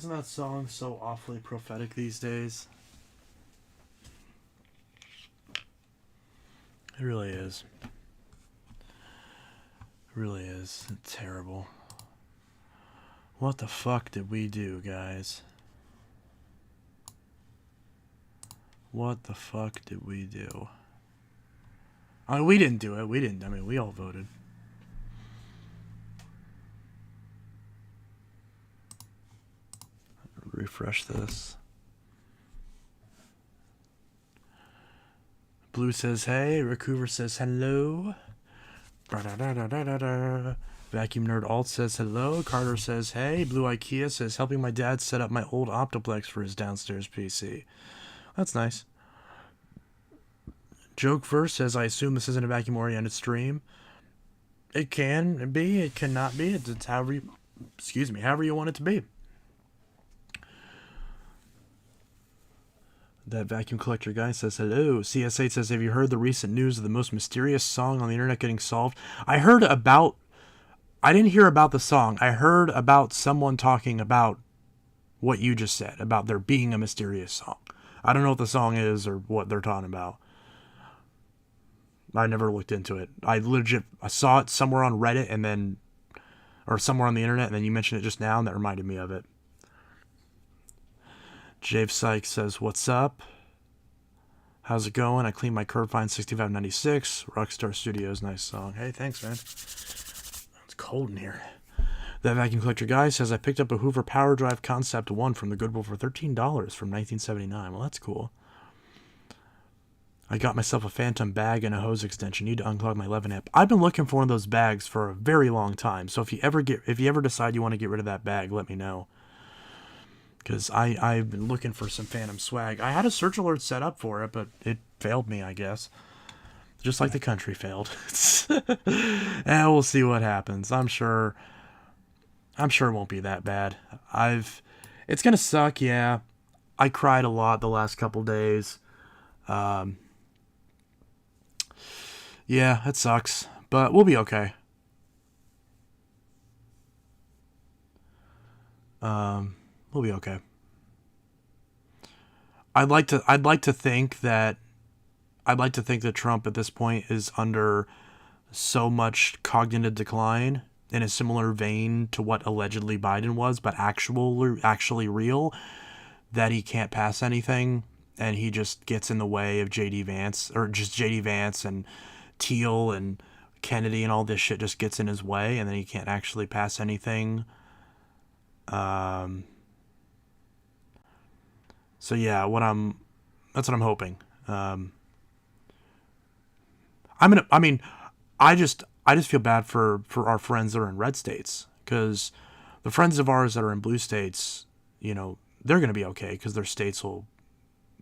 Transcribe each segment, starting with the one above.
Isn't that song so awfully prophetic these days? It really is. It really is. It's terrible. What the fuck did we do, guys? What the fuck did we do? I mean, we didn't do it. We didn't. I mean, we all voted. refresh this. Blue says hey. Rick Hoover says hello. Vacuum Nerd Alt says hello. Carter says hey. Blue IKEA says helping my dad set up my old Optiplex for his downstairs PC. That's nice. Joke Verse says I assume this isn't a vacuum oriented stream. It can be, it cannot be. It's however you want it to be. That vacuum collector guy says hello. CS8 says, have you heard the recent news of the most mysterious song on the internet getting solved? I didn't hear about the song. I heard about someone talking about what you just said, about there being a mysterious song. I don't know what the song is or what they're talking about. I never looked into it. I saw it somewhere on Reddit or somewhere on the internet, and then you mentioned it just now, and that reminded me of it. Jave Sykes says, what's up? How's it going? I cleaned my curb fine 6596. Rockstar Studios, nice song. Hey, thanks, man. It's cold in here. That vacuum collector guy says, I picked up a Hoover Power Drive Concept 1 from the Goodwill for $13 from 1979. Well, that's cool. I got myself a phantom bag and a hose extension. Need to unclog my 11 amp. I've been looking for one of those bags for a very long time. So if you ever decide you want to get rid of that bag, let me know. Because I've been looking for some phantom swag. I had a search alert set up for it, but it failed me, I guess. Just like the country failed. And we'll see what happens. I'm sure it won't be that bad. It's gonna suck, yeah. I cried a lot the last couple days. Yeah, it sucks, but we'll be okay. We'll be okay. I'd like to think that Trump at this point is under so much cognitive decline in a similar vein to what allegedly Biden was, but actually real, that he can't pass anything, and he just gets in the way of J.D. Vance and Teal and Kennedy and all this shit just gets in his way, and then he can't actually pass anything. So yeah, that's what I'm hoping. I just feel bad for our friends that are in red states, because the friends of ours that are in blue states, they're going to be okay because their states will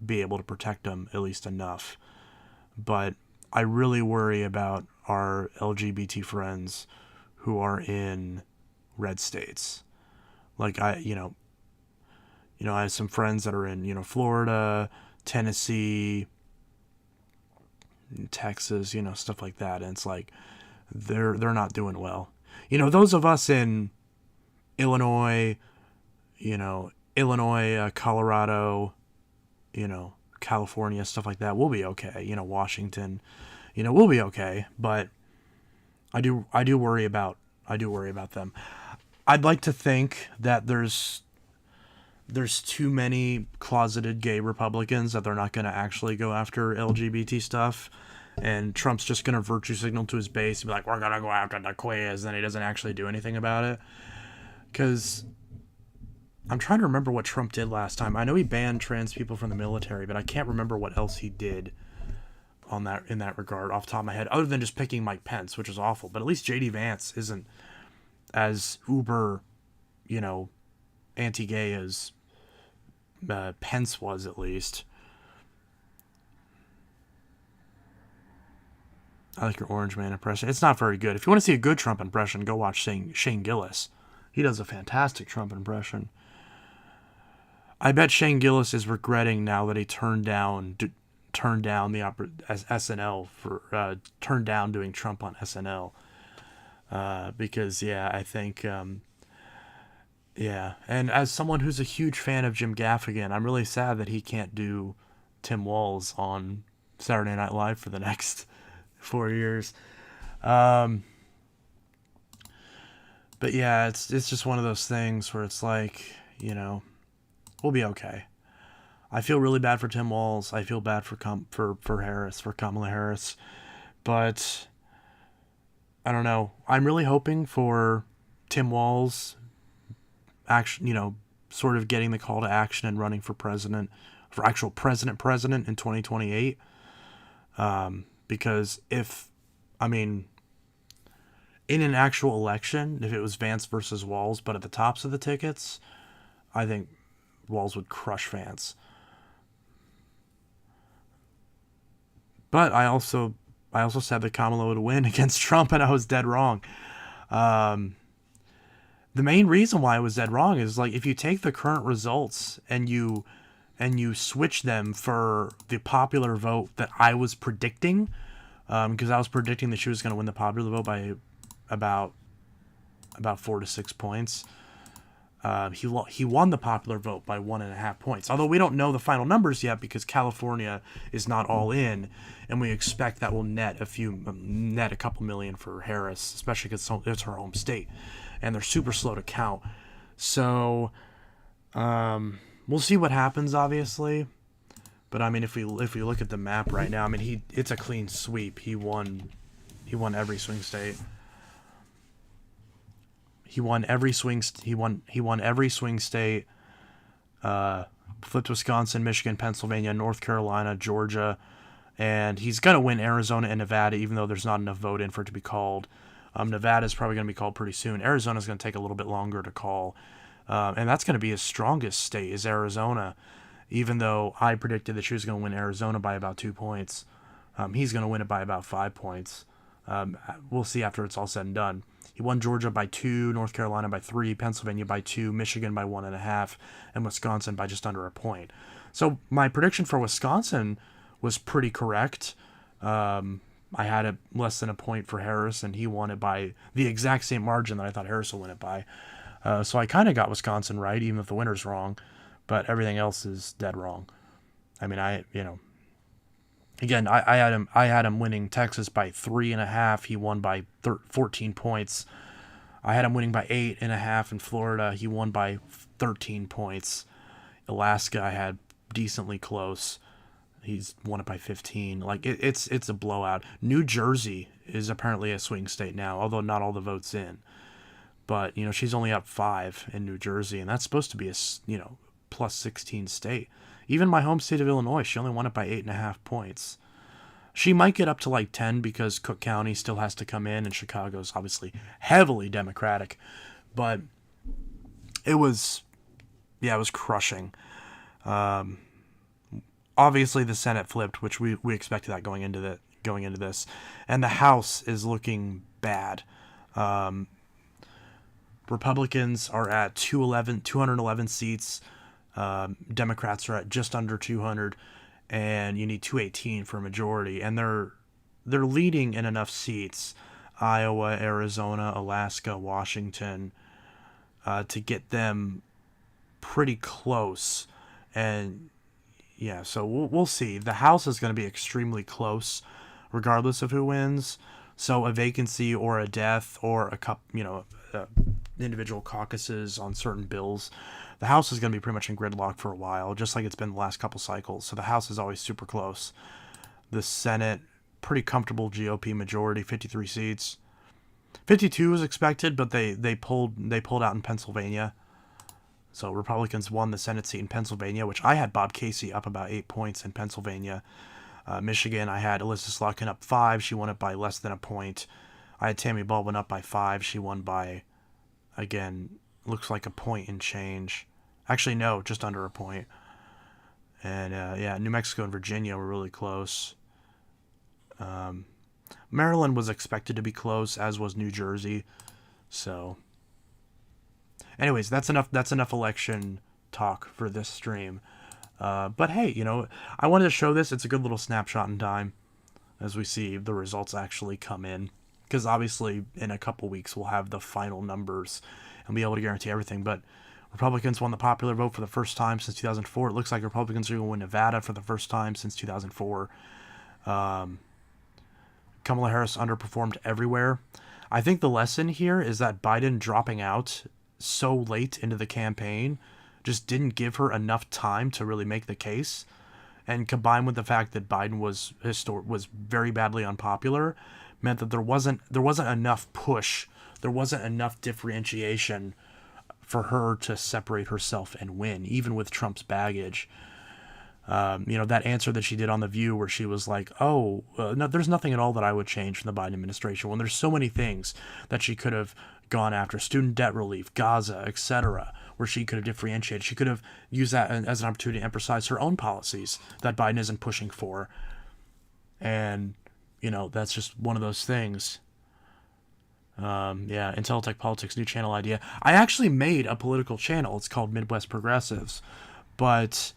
be able to protect them at least enough. But I really worry about our LGBT friends who are in red states. Like I have some friends that are in, Florida, Tennessee, Texas, stuff like that. And it's like, they're not doing well. Those of us in Illinois, Colorado, California, stuff like that, we'll be okay. Washington, we'll be okay. But I do worry about them. I'd like to think that there's too many closeted gay Republicans that they're not going to actually go after LGBT stuff, and Trump's just going to virtue signal to his base and be like, we're going to go after the quiz, and he doesn't actually do anything about it. Because I'm trying to remember what Trump did last time. I know he banned trans people from the military, but I can't remember what else he did in that regard off the top of my head, other than just picking Mike Pence, which is awful. But at least J.D. Vance isn't as uber, anti-gay as Pence was, at least. I like your Orange Man impression. It's not very good. If you want to see a good Trump impression, go watch Shane Gillis. He does a fantastic Trump impression. I bet Shane Gillis is regretting now that he turned down the SNL for turned down doing Trump on SNL. Because I think and as someone who's a huge fan of Jim Gaffigan, I'm really sad that he can't do Tim Walz on Saturday Night Live for the next 4 years. But yeah, it's just one of those things where it's like, we'll be okay. I feel really bad for Tim Walz. I feel bad for Kamala Harris, but I don't know. I'm really hoping for Tim Walz sort of getting the call to action and running for president, for actual president in 2028. Because in an actual election, if it was Vance versus Walz, but at the tops of the tickets, I think Walz would crush Vance. But I also said that Kamala would win against Trump, and I was dead wrong. The main reason why I was dead wrong is, like, if you take the current results and you switch them for the popular vote that I was predicting, because I was predicting that she was going to win the popular vote by about 4 to 6 points. He won the popular vote by 1.5 points. Although we don't know the final numbers yet because California is not all in, and we expect that will net a couple million for Harris, especially because it's her home state, and they're super slow to count. So we'll see what happens, obviously. But if we look at the map right now, it's a clean sweep. He won every swing state. He won every swing state. Flipped Wisconsin, Michigan, Pennsylvania, North Carolina, Georgia, and he's gonna win Arizona and Nevada, even though there's not enough vote in for it to be called. Nevada is probably gonna be called pretty soon. Arizona's gonna take a little bit longer to call, and that's gonna be his strongest state is Arizona. Even though I predicted that she was gonna win Arizona by about 2 points, he's gonna win it by about 5 points. We'll see after it's all said and done. He won Georgia by 2, North Carolina by 3, Pennsylvania by 2, Michigan by 1.5, and Wisconsin by just under a point. So my prediction for Wisconsin was pretty correct. I had it less than a point for Harris, and he won it by the exact same margin that I thought Harris would win it by. So I kind of got Wisconsin right, even if the winner's wrong, but everything else is dead wrong. Again, I had him winning Texas by 3.5. He won by 14 points. I had him winning by 8.5 in Florida. He won by 13 points. Alaska, I had decently close. He's won it by 15. Like it's a blowout. New Jersey is apparently a swing state now, although not all the votes in. But she's only up 5 in New Jersey, and that's supposed to be a plus 16 state. Even my home state of Illinois, she only won it by 8.5 points. She might get up to like 10 because Cook County still has to come in, and Chicago's obviously heavily Democratic. But it was crushing. Obviously, the Senate flipped, which we expected that going into this, and the House is looking bad. Republicans are at 211 seats. Democrats are at just under 200, and you need 218 for a majority, and they're leading in enough seats, Iowa, Arizona, Alaska, Washington, to get them pretty close. And yeah, so we'll see. The House is going to be extremely close regardless of who wins. So a vacancy or a death or a couple, individual caucuses on certain bills, the House is going to be pretty much in gridlock for a while, just like it's been the last couple cycles. So the House is always super close. The Senate, pretty comfortable GOP majority, 53 seats. 52 was expected, but they pulled out in Pennsylvania. So Republicans won the Senate seat in Pennsylvania, which I had Bob Casey up about 8 points in Pennsylvania. Michigan, I had Alyssa Slotkin up 5. She won it by less than a point. I had Tammy Baldwin up by 5. She won by, again, looks like a point and change. Actually, no, just under a point. And New Mexico and Virginia were really close. Maryland was expected to be close, as was New Jersey. So, anyways, that's enough election talk for this stream. But hey, I wanted to show this. It's a good little snapshot in time as we see the results actually come in. Because obviously, in a couple weeks, we'll have the final numbers and be able to guarantee everything. But Republicans won the popular vote for the first time since 2004. It looks like Republicans are going to win Nevada for the first time since 2004. Kamala Harris underperformed everywhere. I think the lesson here is that Biden dropping out so late into the campaign just didn't give her enough time to really make the case. And combined with the fact that Biden was very badly unpopular, meant that there wasn't enough push, there wasn't enough differentiation for her to separate herself and win, even with Trump's baggage. That answer that she did on The View where she was like, no, there's nothing at all that I would change from the Biden administration, when there's so many things that she could have gone after, student debt relief, Gaza, etc., where she could have differentiated. She could have used that as an opportunity to emphasize her own policies that Biden isn't pushing for. And, that's just one of those things. Intellitech Politics, new channel idea. I actually made a political channel. It's called Midwest Progressives. But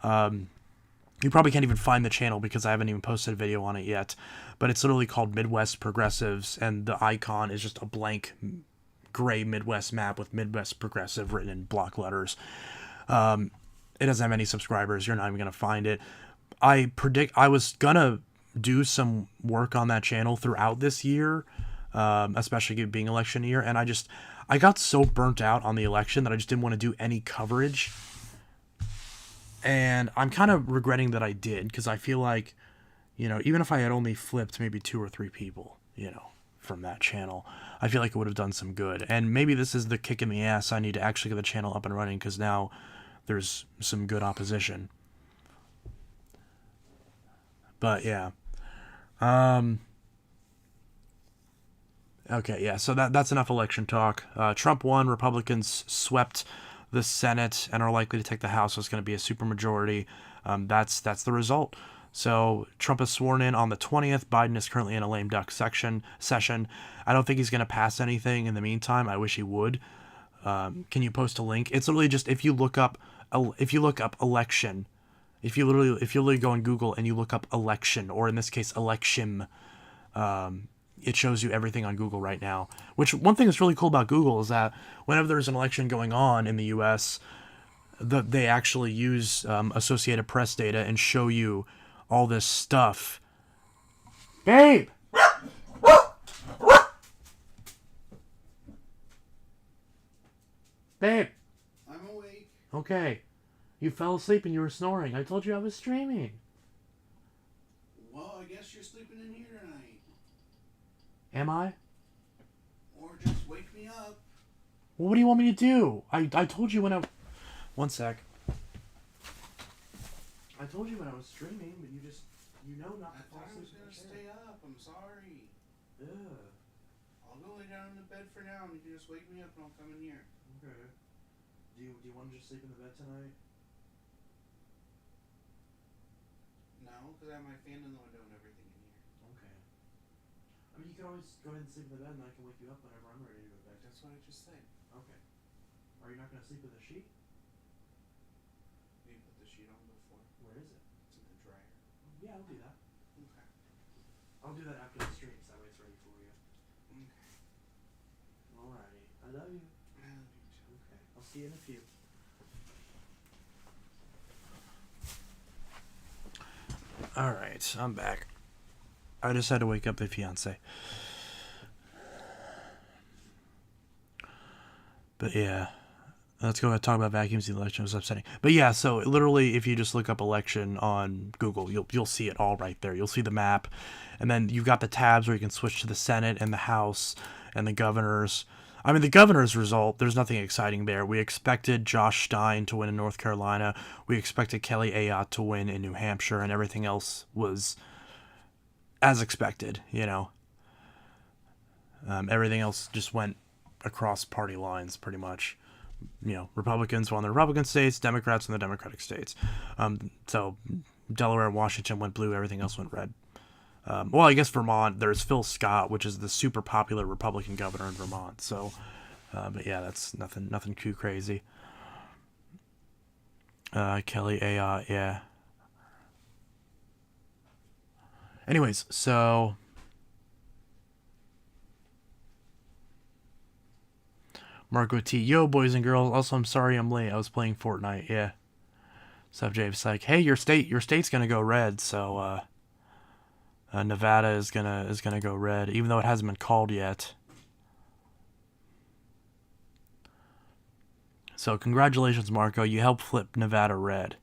you probably can't even find the channel because I haven't even posted a video on it yet. But it's literally called Midwest Progressives, and the icon is just a blank gray Midwest map with Midwest Progressive written in block letters. It doesn't have any subscribers. You're not even going to find it. I was going to do some work on that channel throughout this year, especially being election year, and I got so burnt out on the election that I just didn't want to do any coverage. And I'm kind of regretting that I did, because I feel like, even if I had only flipped maybe 2 or 3 people, from that channel, I feel like it would have done some good. And maybe this is the kick in the ass I need to actually get the channel up and running, because now there's some good opposition. But yeah. Okay, yeah, so that's enough election talk. Trump won, Republicans swept the Senate and are likely to take the House. So it's going to be a supermajority. That's the result. So Trump is sworn in on the 20th. Biden is currently in a lame duck session. I don't think he's going to pass anything in the meantime. I wish he would. Can you post a link? It's literally just if you look up election, if you literally go on Google and you look up election, or in this case election, it shows you everything on Google right now. Which, one thing that's really cool about Google is that whenever there's an election going on in the U.S., they actually use Associated Press data and show you all this stuff. Babe! Babe! I'm awake. Okay. You fell asleep and you were snoring. I told you I was streaming. Well, I guess you're sleeping in here tonight. Am I? Or just wake me up. Well, what do you want me to do? I told you when I... One sec. I told you when I was streaming, but you know not to fall asleep. I was going to stay up. I'm sorry. Ugh. I'll go lay down in the bed for now, and you can just wake me up and I'll come in here. Okay. Do you want to just sleep in the bed tonight? No, because I have my fan in the window and everything in here. Okay. I mean, you can always go ahead and sleep in the bed, and I can wake you up whenever I'm ready to go back. That's what I just said. Okay. Are you not going to sleep with a sheet? We put the sheet on before. Where is it? It's in the dryer. Yeah, I'll do that. Okay. I'll do that after the stream, so that way it's ready for you. Okay. Alrighty. I love you. I love you too. Okay. I'll see you in a few. Alright, I'm back. I just had to wake up the fiance. But yeah. Let's go ahead and talk about vacuums. The election was upsetting. But yeah, so literally if you just look up election on Google, you'll see it all right there. You'll see the map. And then you've got the tabs where you can switch to the Senate and the House and the governors. I mean, the governor's result, there's nothing exciting there. We expected Josh Stein to win in North Carolina. We expected Kelly Ayotte to win in New Hampshire, and everything else was as expected, Everything else just went across party lines, pretty much. Republicans won the Republican states, Democrats won the Democratic states. So Delaware and Washington went blue, everything else went red. Well, I guess Vermont, there's Phil Scott, which is the super popular Republican governor in Vermont. So, but yeah, that's nothing too crazy. Kelly Ayotte, yeah. Anyways, so... Marco T. Yo, boys and girls. Also, I'm sorry I'm late. I was playing Fortnite, yeah. Sub James like, hey, your state's gonna go red, so, Nevada is gonna go red, even though it hasn't been called yet. So congratulations, Marco. You helped flip Nevada red.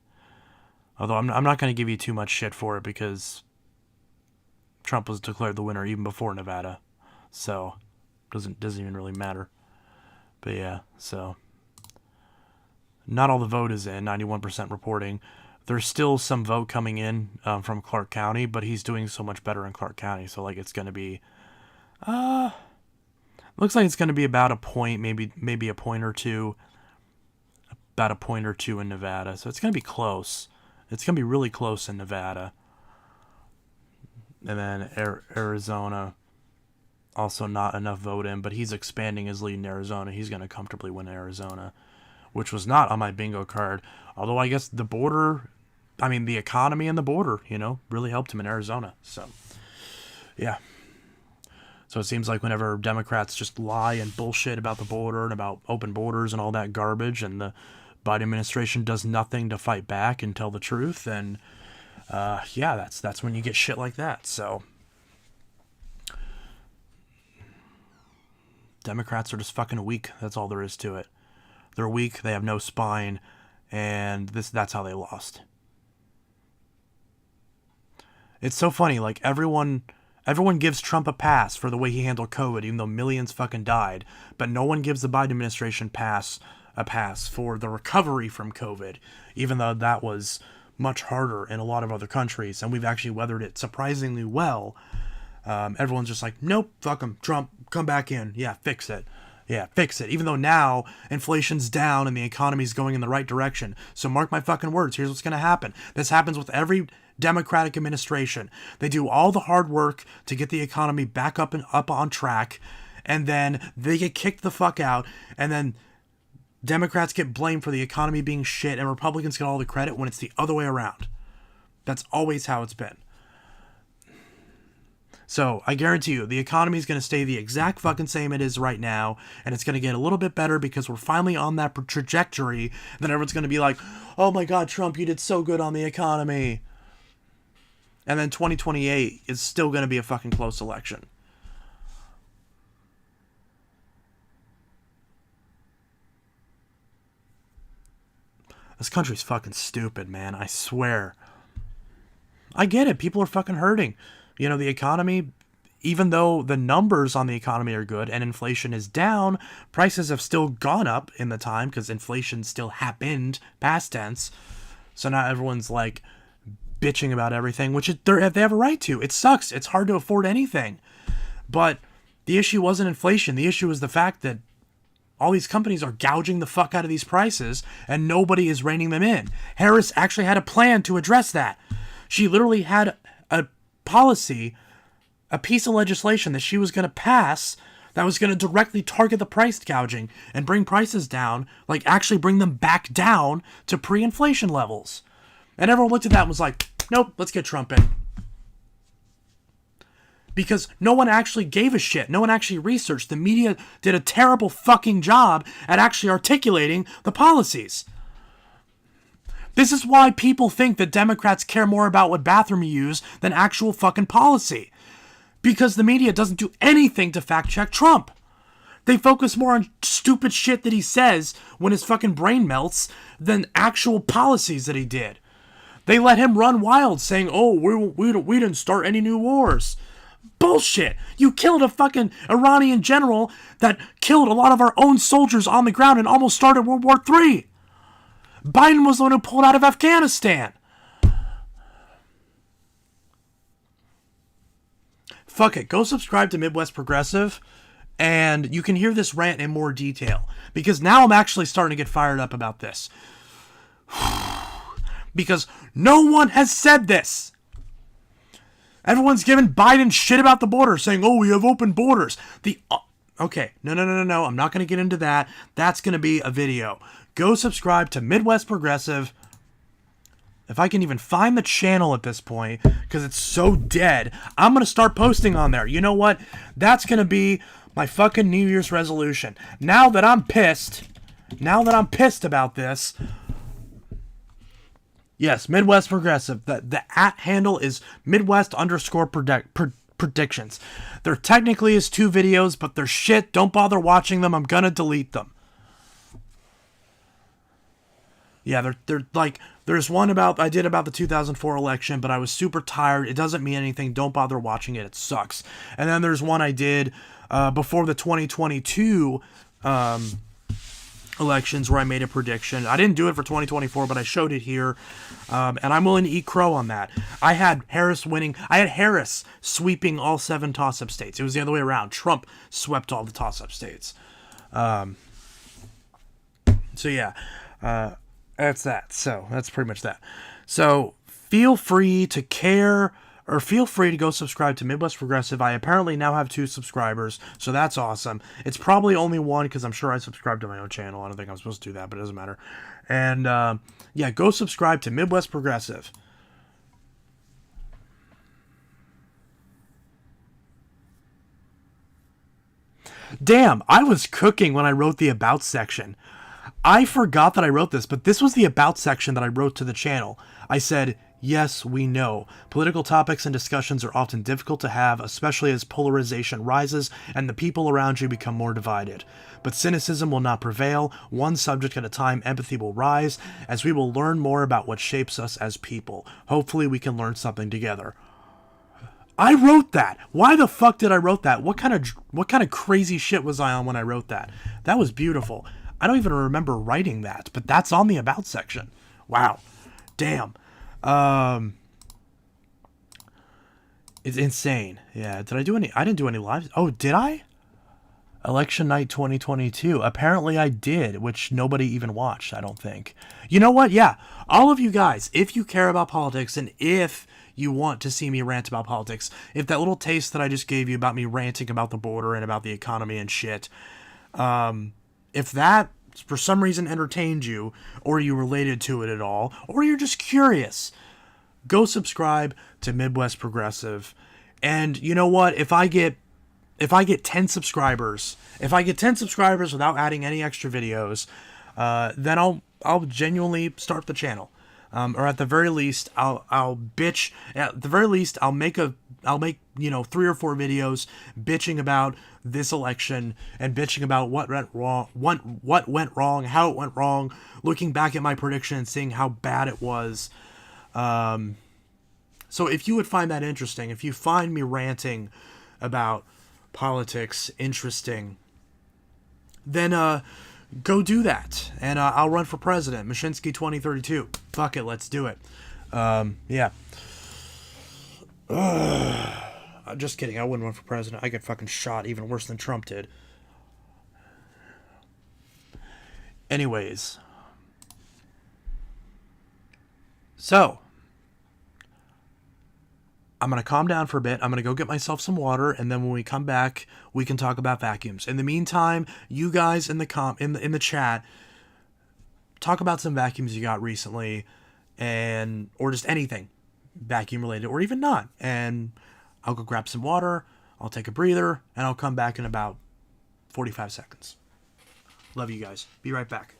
Although I'm not gonna give you too much shit for it because Trump was declared the winner even before Nevada, so doesn't even really matter. But yeah, so Not all the vote is in, 91% reporting. There's still some vote coming in from Clark County, but he's doing so much better in Clark County. So, like, it's going to be, looks like it's going to be about a point, maybe a point or two, about a point or two in Nevada. So it's going to be close. It's going to be really close in Nevada. And then Arizona, also not enough vote in, but he's expanding his lead in Arizona. He's going to comfortably win Arizona, which was not on my bingo card. Although I guess the economy and the border, really helped him in Arizona. So, yeah. So it seems like whenever Democrats just lie and bullshit about the border and about open borders and all that garbage, and the Biden administration does nothing to fight back and tell the truth, then, that's when you get shit like that. So, Democrats are just fucking weak. That's all there is to it. They're weak, they have no spine, and that's how they lost. It's so funny, like everyone gives Trump a pass for the way he handled COVID, even though millions fucking died, but no one gives the Biden administration a pass for the recovery from COVID, even though that was much harder in a lot of other countries, and we've actually weathered it surprisingly well. Everyone's just like, nope, fuck him, Trump, come back in, yeah, fix it. Yeah, fix it. Even though now inflation's down and the economy's going in the right direction. So mark my fucking words. Here's what's going to happen. This happens with every Democratic administration. They do all the hard work to get the economy back up on track, and then they get kicked the fuck out, and then Democrats get blamed for the economy being shit, and Republicans get all the credit when it's the other way around. That's always how it's been. So, I guarantee you, the economy is going to stay the exact fucking same it is right now, and it's going to get a little bit better because we're finally on that trajectory. Then everyone's going to be like, oh my god, Trump, you did so good on the economy. And then 2028 is still going to be a fucking close election. This country's fucking stupid, man, I swear. I get it, people are fucking hurting. The economy, even though the numbers on the economy are good and inflation is down, prices have still gone up in the time because inflation still happened, past tense. So now everyone's like bitching about everything, which they have a right to. It sucks. It's hard to afford anything. But the issue wasn't inflation. The issue was the fact that all these companies are gouging the fuck out of these prices and nobody is reining them in. Harris actually had a plan to address that. She literally had a policy, a piece of legislation that she was going to pass that was going to directly target the price gouging and bring prices down, like actually bring them back down to pre-inflation levels. And everyone looked at that and was like, nope, let's get Trump in. Because no one actually gave a shit. No one actually researched. The media did a terrible fucking job at actually articulating the policies. This is why people think that Democrats care more about what bathroom you use than actual fucking policy. Because the media doesn't do anything to fact check Trump. They focus more on stupid shit that he says when his fucking brain melts than actual policies that he did. They let him run wild saying, oh, we didn't start any new wars. Bullshit. You killed a fucking Iranian general that killed a lot of our own soldiers on the ground and almost started World War III. Biden was the one who pulled out of Afghanistan. Fuck it. Go subscribe to Midwest Progressive, and you can hear this rant in more detail. Because now I'm actually starting to get fired up about this. Because no one has said this. Everyone's giving Biden shit about the border, saying, oh, we have open borders. Okay, no. I'm not going to get into that. That's going to be a video. Go subscribe to Midwest Progressive. If I can even find the channel at this point, because it's so dead, I'm going to start posting on there. You know what? That's going to be my fucking New Year's resolution. Now that I'm pissed about this, yes, Midwest Progressive. The @ handle is Midwest_predictions. There technically is 2 videos, but they're shit. Don't bother watching them. I'm going to delete them. Yeah, they're like, there's one I did about the 2004 election, but I was super tired. It doesn't mean anything. Don't bother watching it. It sucks. And then there's one I did before the 2022 elections where I made a prediction. I didn't do it for 2024, but I showed it here, and I'm willing to eat crow on that. I had Harris winning. I had Harris sweeping all 7 toss-up states. It was the other way around. Trump swept all the toss-up states. So yeah, that's that. So that's pretty much that. So feel free to care, or feel free to go subscribe to Midwest Progressive. I apparently now have 2 subscribers, so that's awesome. It's probably only 1 because I'm sure I subscribed to my own channel. I don't think I'm supposed to do that, but it doesn't matter. And yeah, go subscribe to Midwest Progressive. Damn, I was cooking when I wrote the About section. I forgot that I wrote this, but this was the About section that I wrote to the channel. I said, yes, we know. Political topics and discussions are often difficult to have, especially as polarization rises and the people around you become more divided. But cynicism will not prevail. One subject at a time, empathy will rise, as we will learn more about what shapes us as people. Hopefully we can learn something together. I wrote that. Why the fuck did I wrote that? What kind of crazy shit was I on when I wrote that? That was beautiful. I don't even remember writing that, but that's on the About section. Wow. Damn. It's insane. Yeah. Did I do any? I didn't do any lives. Oh, did I? Election night 2022. Apparently I did, which nobody even watched, I don't think. You know what? Yeah. All of you guys, if you care about politics and if you want to see me rant about politics, if that little taste that I just gave you about me ranting about the border and about the economy and shit, if that for some reason entertained you, or you related to it at all, or you're just curious, go subscribe to Midwest Progressive. And you know what? If I get 10 subscribers, without adding any extra videos, then I'll genuinely start the channel. Or at the very least, I'll bitch. At the very least, I'll make 3 or 4 videos bitching about this election and bitching about what went wrong, how it went wrong, looking back at my prediction and seeing how bad it was. So if you would find that interesting, if you find me ranting about politics interesting, then go do that, and I'll run for president. Mashinsky 2032. Fuck it, let's do it. Yeah. Just kidding. I wouldn't run for president. I get fucking shot even worse than Trump did. Anyways. So, I'm going to calm down for a bit. I'm going to go get myself some water, and then when we come back, we can talk about vacuums. In the meantime, you guys in the chat, talk about some vacuums you got recently, or just anything vacuum related, or even not. And I'll go grab some water, I'll take a breather, and I'll come back in about 45 seconds. Love you guys. Be right back.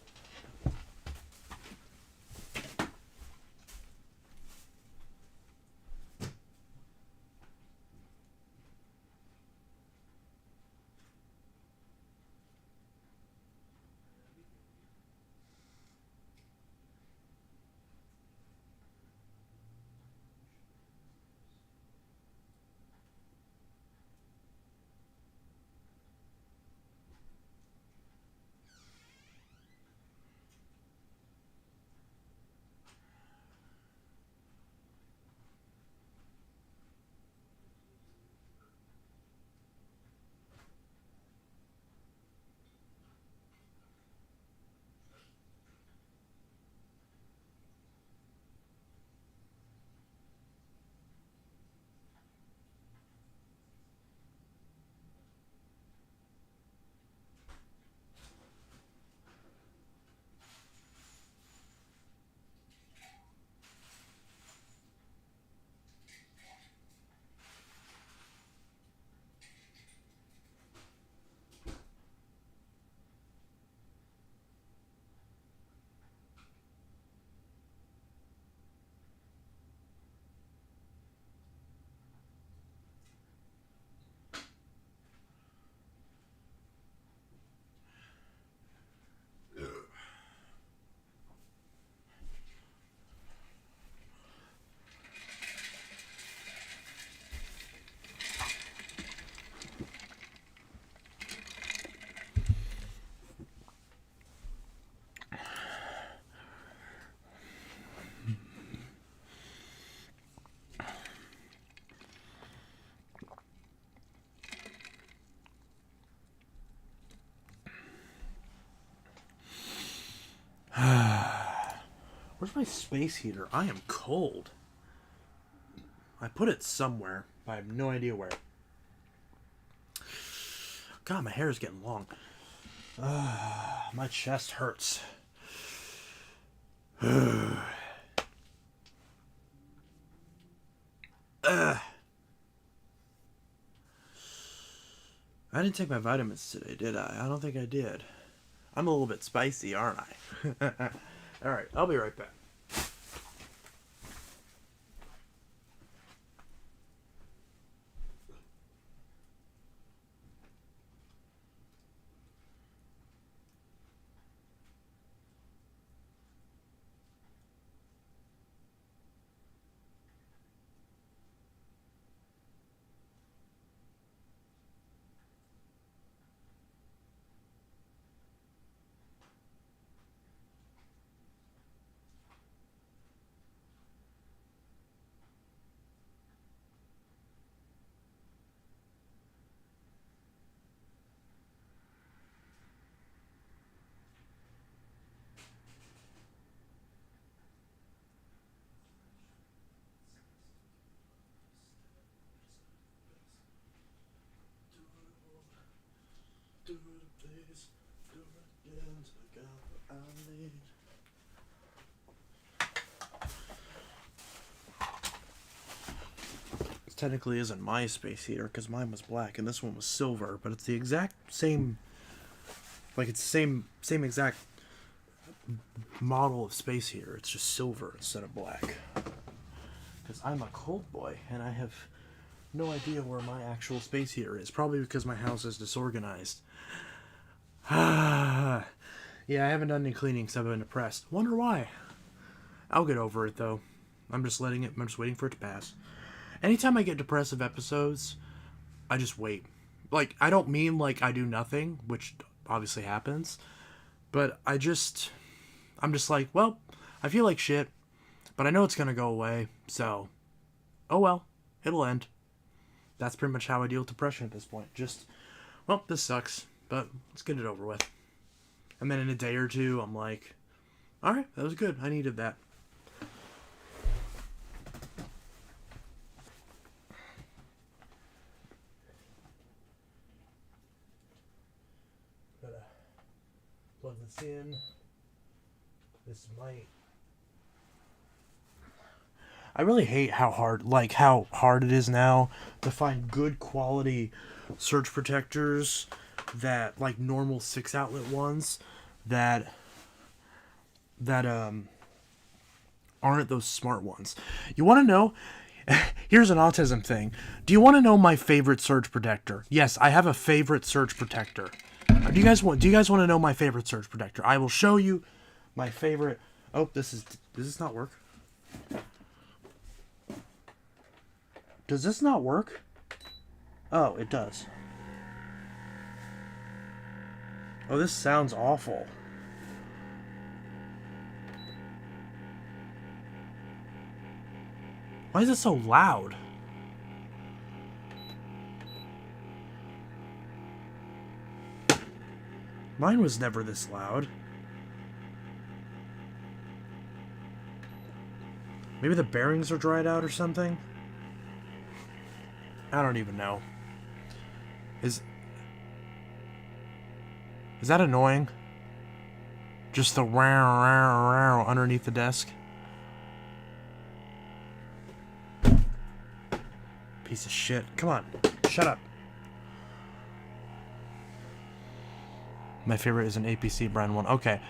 Where's my space heater? I am cold. I put it somewhere, but I have no idea where. God, my hair is getting long. My chest hurts. I didn't take my vitamins today, did I? I don't think I did. I'm a little bit spicy, aren't I? Alright, I'll be right back. This technically isn't my space heater because mine was black and this one was silver, but it's the exact same. Like it's the same exact model of space heater. It's just silver instead of black. Because I'm a cold boy and I have no idea where my actual space heater is. Probably because my house is disorganized. Yeah, I haven't done any cleaning because I've been depressed. Wonder why. I'll get over it though. I'm just waiting for it to pass. Anytime I get depressive episodes, I just wait. Like, I don't mean like I do nothing, which obviously happens, but I'm just like, well, I feel like shit, but I know it's gonna go away, so, oh well, it'll end. That's pretty much how I deal with depression at this point. Just, well, this sucks, but let's get it over with. And then in a day or two, I'm like, alright, that was good. I needed that. Gotta plug this in. This might... I really hate how hard it is now to find good quality surge protectors that, like, normal 6-outlet ones that aren't those smart ones. You want to know? Here's an autism thing. Do you want to know my favorite surge protector? Yes, I have a favorite surge protector. Do you guys want to know my favorite surge protector? I will show you my favorite. Oh, does this not work? Does this not work? Oh, it does. Oh, this sounds awful. Why is it so loud? Mine was never this loud. Maybe the bearings are dried out or something? I don't even know. Is that annoying? Just the wow underneath the desk? Piece of shit. Come on. Shut up. My favorite is an APC brand one. Okay.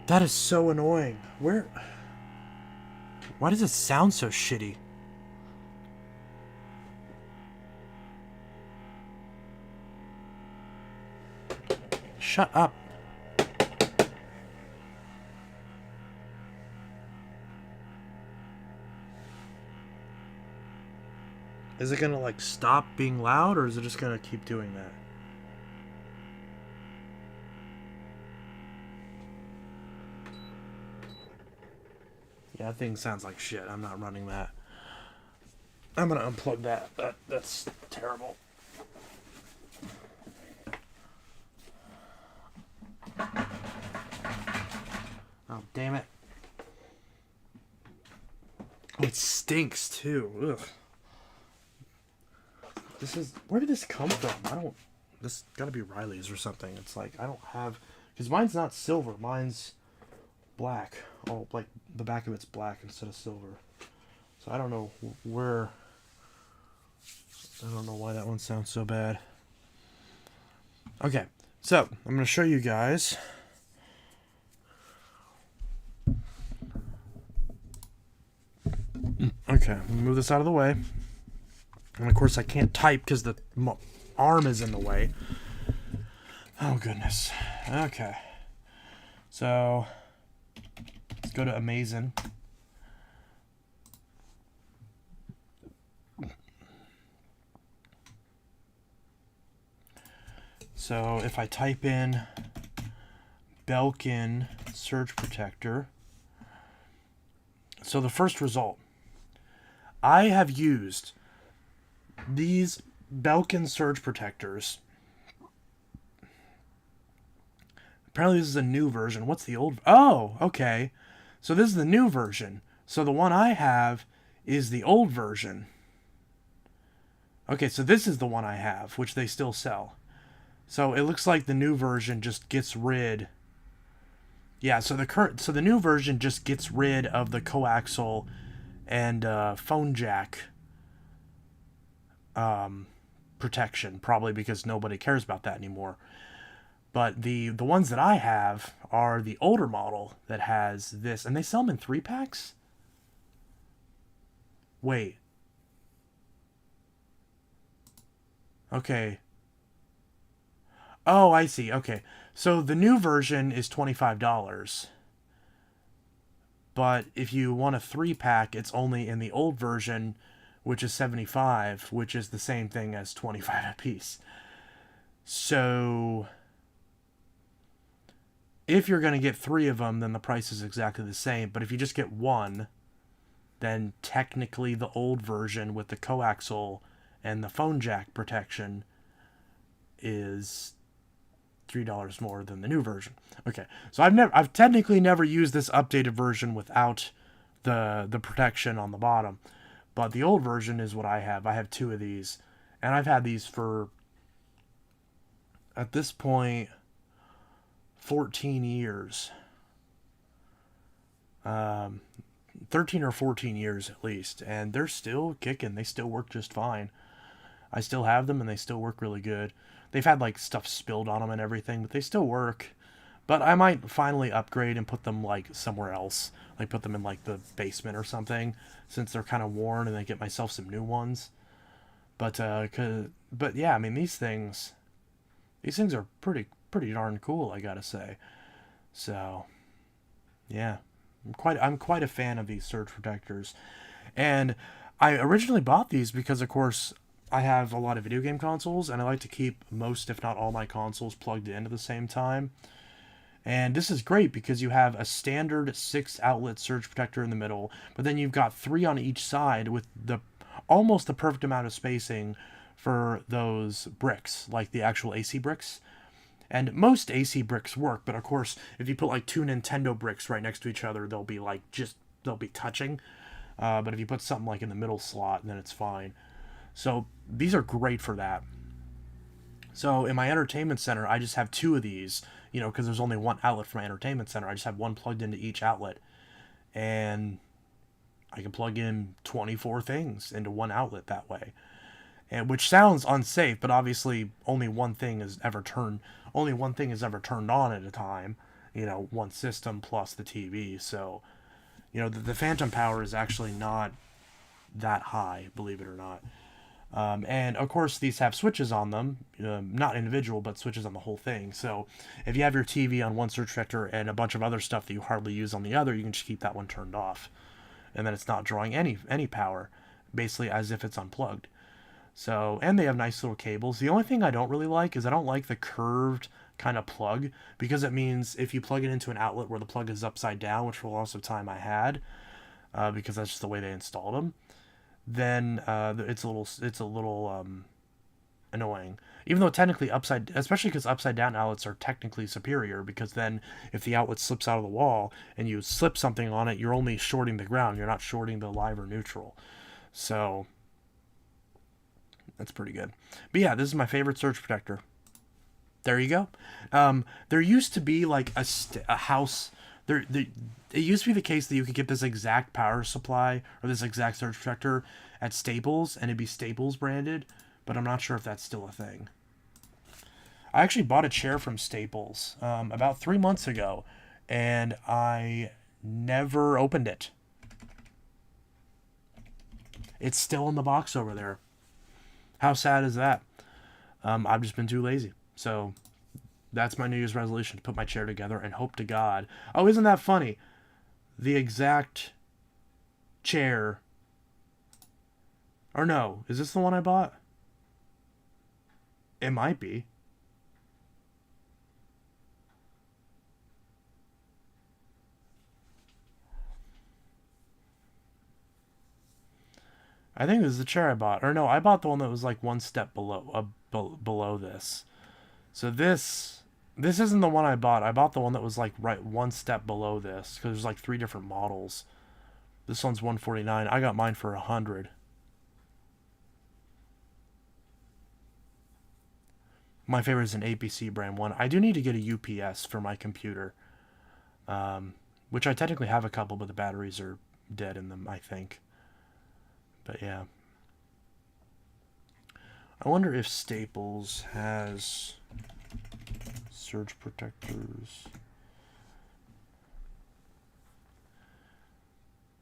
That is so annoying. Why does it sound so shitty? Shut up. Is it gonna, like, stop being loud, or is it just gonna keep doing that? Yeah, that thing sounds like shit. I'm not running that. I'm gonna unplug that. That's terrible. damn it. Oh, it stinks too. Ugh. Where did this come from? This gotta be Riley's or something. It's like, I don't have, because mine's not silver, mine's black. Oh, like, the back of it's black instead of silver. So I don't know where, I don't know why that one sounds so bad. Okay, so, I'm gonna show you guys. Okay, move this out of the way. And of course I can't type because the arm is in the way. Oh goodness. Okay. So let's go to Amazon. So if I type in Belkin surge protector, so the first result, I have used these Belkin surge protectors. Apparently this is a new version. What's the old? Oh, okay. So this is the new version. So the one I have is the old version. Okay, so this is the one I have, which they still sell. So it looks like the new version just gets rid. Yeah, so the new version just gets rid of the coaxial and phone jack protection, probably because nobody cares about that anymore. But the ones that I have are the older model that has this, and they sell them in 3-packs? Wait. Okay. Oh, I see. Okay. So the new version is $25. But if you want a 3-pack, it's only in the old version, which is $75, which is the same thing as $25 a piece. So if you're going to get 3 of them, then the price is exactly the same. But if you just get 1, then technically the old version with the coaxial and the phone jack protection is $3 more than the new version. Okay, so I've technically never used this updated version without the protection on the bottom, but the old version is what I have. I have 2 of these, and I've had these for, at this point, 14 years. 13 or 14 years at least, and they're still kicking. They still work just fine. I still have them, and they still work really good. They've had like stuff spilled on them and everything, but they still work. But I might finally upgrade and put them like somewhere else, like put them in like the basement or something, since they're kind of worn, and then get myself some new ones. But yeah, I mean these things are pretty darn cool, I gotta say. So yeah, I'm quite a fan of these surge protectors, and I originally bought these because of course I have a lot of video game consoles, and I like to keep most, if not all, my consoles plugged in at the same time. And this is great because you have a standard 6-outlet surge protector in the middle, but then you've got 3 on each side with almost the perfect amount of spacing for those bricks, like the actual AC bricks. And most AC bricks work, but of course, if you put like 2 Nintendo bricks right next to each other, they'll be touching. But if you put something like in the middle slot, then it's fine. So these are great for that. So in my entertainment center, I just have 2 of these, because there's only 1 outlet for my entertainment center. I just have 1 plugged into each outlet, and I can plug in 24 things into 1 outlet that way. And which sounds unsafe, but obviously only one thing is ever turned on at a time. 1 system plus the TV. So, the phantom power is actually not that high, believe it or not. And of course these have switches on them, not individual, but switches on the whole thing. So if you have your TV on one surge protector and a bunch of other stuff that you hardly use on the other, you can just keep that one turned off, and then it's not drawing any power, basically as if it's unplugged. So, and they have nice little cables. The only thing I don't really like is I don't like the curved kind of plug, because it means if you plug it into an outlet where the plug is upside down, which for lots of time I had, because that's just the way they installed them, then it's a little annoying. Even though technically especially because upside down outlets are technically superior, because then if the outlet slips out of the wall and you slip something on it, you're only shorting the ground. You're not shorting the live or neutral. So that's pretty good. But yeah, this is my favorite surge protector. There you go. There used to be like a house. It used to be the case that you could get this exact power supply or this exact surge protector at Staples, and it'd be Staples branded, but I'm not sure if that's still a thing. I actually bought a chair from Staples about 3 months ago, and I never opened it. It's still in the box over there. How sad is that? I've just been too lazy. So that's my New Year's resolution, to put my chair together and hope to God. Oh, isn't that funny? The exact chair. Or no, is this the one I bought? It might be. I think this is the chair I bought. Or no, I bought the one that was like one step below this. So this isn't the one I bought. I bought the one that was like right one step below this, because there's like 3 different models. This one's $149. I got mine for $100. My favorite is an APC brand one. I do need to get a UPS for my computer, which I technically have a couple, but the batteries are dead in them, I think. But yeah. I wonder if Staples has surge protectors.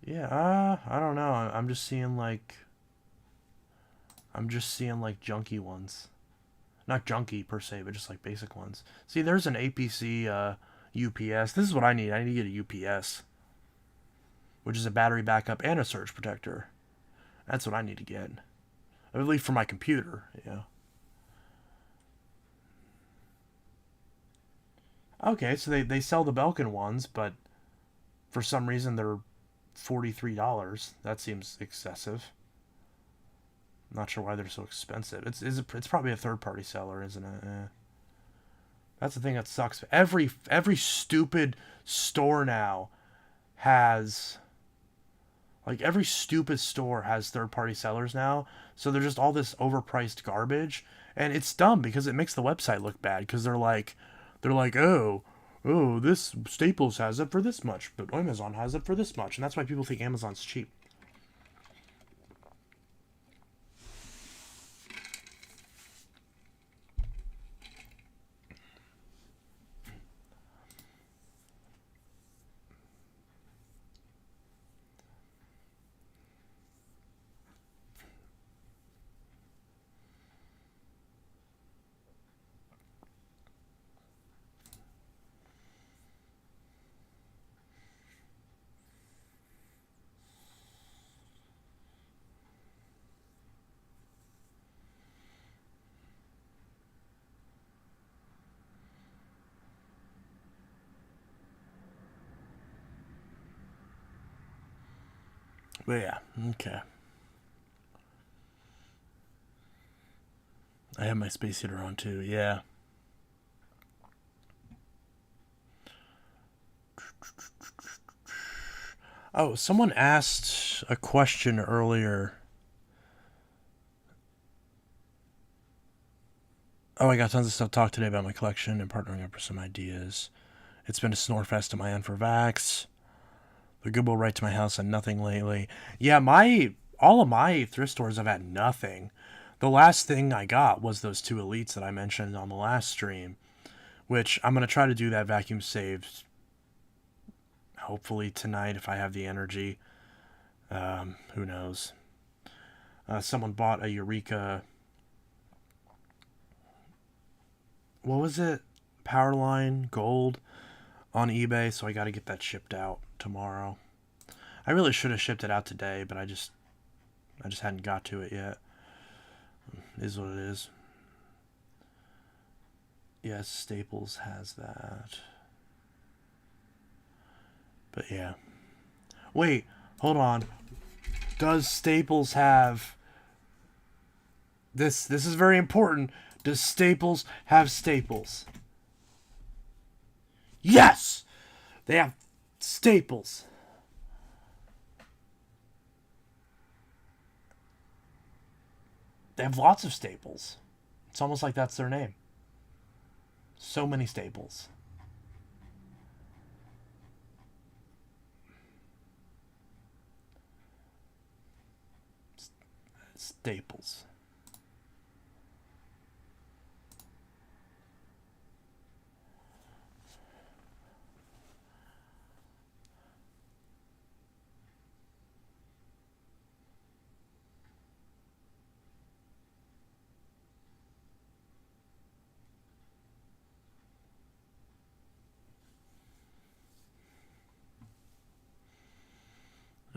Yeah, I don't know. I'm just seeing like junky ones. Not junky per se, but just like basic ones. See, there's an APC UPS. This is what I need. I need to get a UPS, which is a battery backup and a surge protector. That's what I need to get. At least for my computer, yeah. Okay, so they sell the Belkin ones, but for some reason they're $43. That seems excessive. Not sure why they're so expensive. It's probably a third-party seller, isn't it? That's the thing that sucks. Every stupid store now has, like, every stupid store has third-party sellers now. So they're just all this overpriced garbage, and it's dumb because it makes the website look bad, because they're like, oh, this Staples has it for this much, but Amazon has it for this much, and that's why people think Amazon's cheap. But yeah, okay. I have my space heater on too, yeah. Oh, someone asked a question earlier. Oh, I got tons of stuff to talk today about my collection and partnering up for some ideas. It's been a snore fest at my end for Vax. The Goodwill right to my house and nothing lately. Yeah, all of my thrift stores have had nothing. The last thing I got was those 2 Elites that I mentioned on the last stream, which I'm going to try to do that vacuum saved hopefully tonight if I have the energy. Who knows? Someone bought a Eureka. What was it? Powerline Gold on eBay, so I got to get that shipped out tomorrow. I really should have shipped it out today, but I just hadn't got to it yet. It is what it is. Yes, Staples has that. But yeah. Wait, hold on. Does Staples have this is very important. Does Staples have Staples? Yes! They have Staples. They have lots of Staples. It's almost like that's their name. So many Staples. Staples.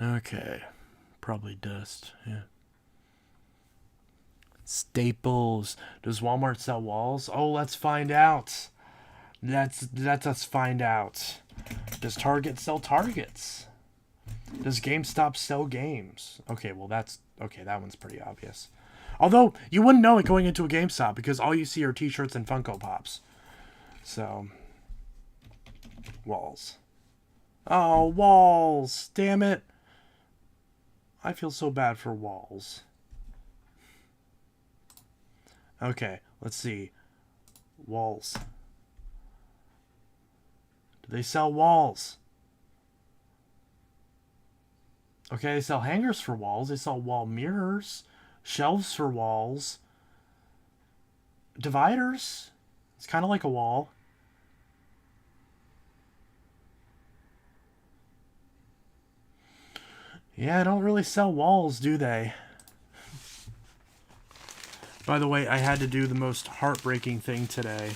Okay. Probably dust. Yeah. Staples. Does Walmart sell walls? Oh, let's find out. Let us find out. Does Target sell Targets? Does GameStop sell games? Okay, well that's okay, that one's pretty obvious. Although you wouldn't know it going into a GameStop because all you see are t-shirts and Funko Pops. So walls. Oh, walls. Damn it. I feel so bad for walls. Okay, let's see. Walls. Do they sell walls? Okay, they sell hangers for walls. They sell wall mirrors. Shelves for walls. Dividers. It's kind of like a wall. Yeah, don't really sell walls, do they? By the way, I had to do the most heartbreaking thing today.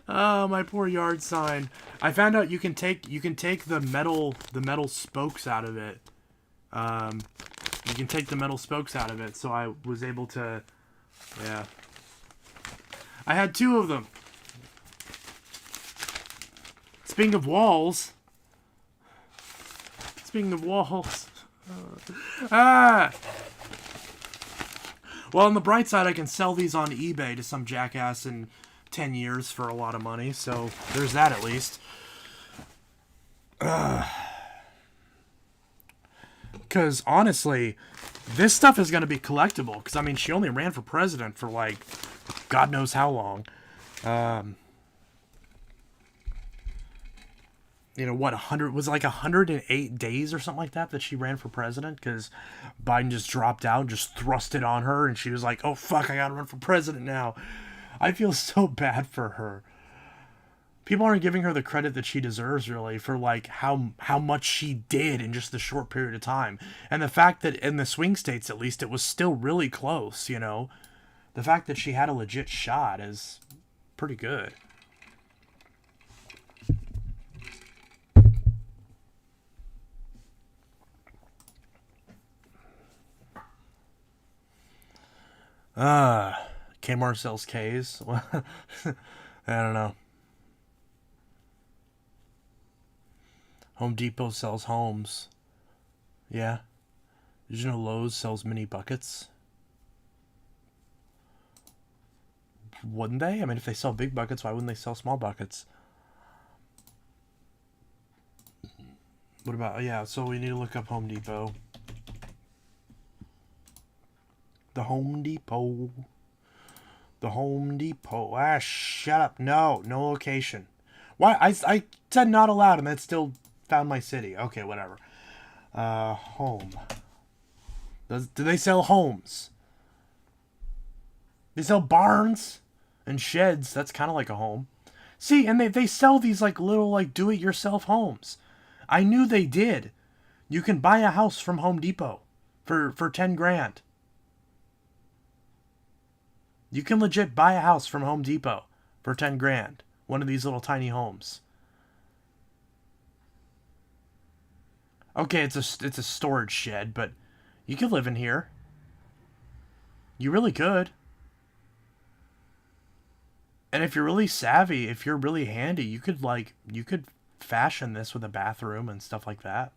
Oh, my poor yard sign. I found out you can take the metal spokes out of it. You can take the metal spokes out of it, so I was able to, yeah. I had 2 of them. Speaking of walls. Well, on the bright side, I can sell these on eBay to some jackass in 10 years for a lot of money, so there's that at least. Because, honestly, this stuff is going to be collectible. Because, I mean, she only ran for president for, like, God knows how long. You know, what, 100, was it like 108 days or something like that she ran for president? Because Biden just dropped out and just thrust it on her, and she was like, oh, fuck, I gotta run for president now. I feel so bad for her. People aren't giving her the credit that she deserves, really, for, like, how much she did in just a short period of time. And the fact that in the swing states, at least, it was still really close, you know? The fact that she had a legit shot is pretty good. Kmart sells K's? I don't know. Home Depot sells homes. Yeah. Did you know Lowe's sells mini buckets? Wouldn't they? I mean, if they sell big buckets, why wouldn't they sell small buckets? What about, yeah, so we need to look up Home Depot. The Home Depot. The Home Depot. Ah, shut up. No location. Why? I said not allowed, and that still found my city. Okay, whatever. Home. Do they sell homes? They sell barns and sheds. That's kind of like a home. See, and they sell these like little like do-it-yourself homes. I knew they did. You can buy a house from Home Depot for 10 grand. You can legit buy a house from Home Depot for 10 grand. One of these little tiny homes. Okay, it's a storage shed, but you could live in here. You really could. And if you're really savvy, if you're really handy, you could fashion this with a bathroom and stuff like that.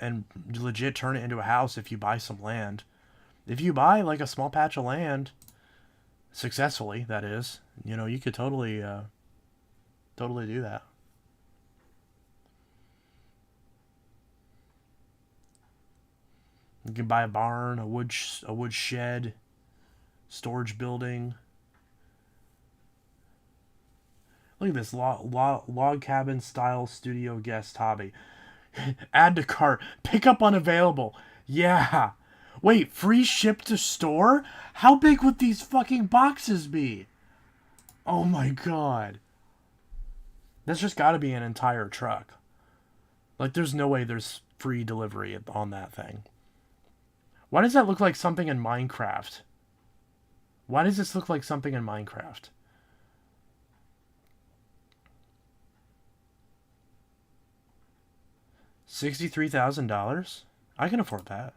and legit turn it into a house if you buy some land. If you buy like a small patch of land successfully, that is, you could totally totally do that. You can buy a barn, a wood shed, storage building. Look at this log cabin style studio guest hobby. Add to cart. Pickup unavailable. Yeah. Wait, free ship to store? How big would these fucking boxes be? Oh my god. That's just got to be an entire truck. Like, there's no way there's free delivery on that thing. Why does that look like something in Minecraft? Why does this look like something in Minecraft? $63,000? I can afford that.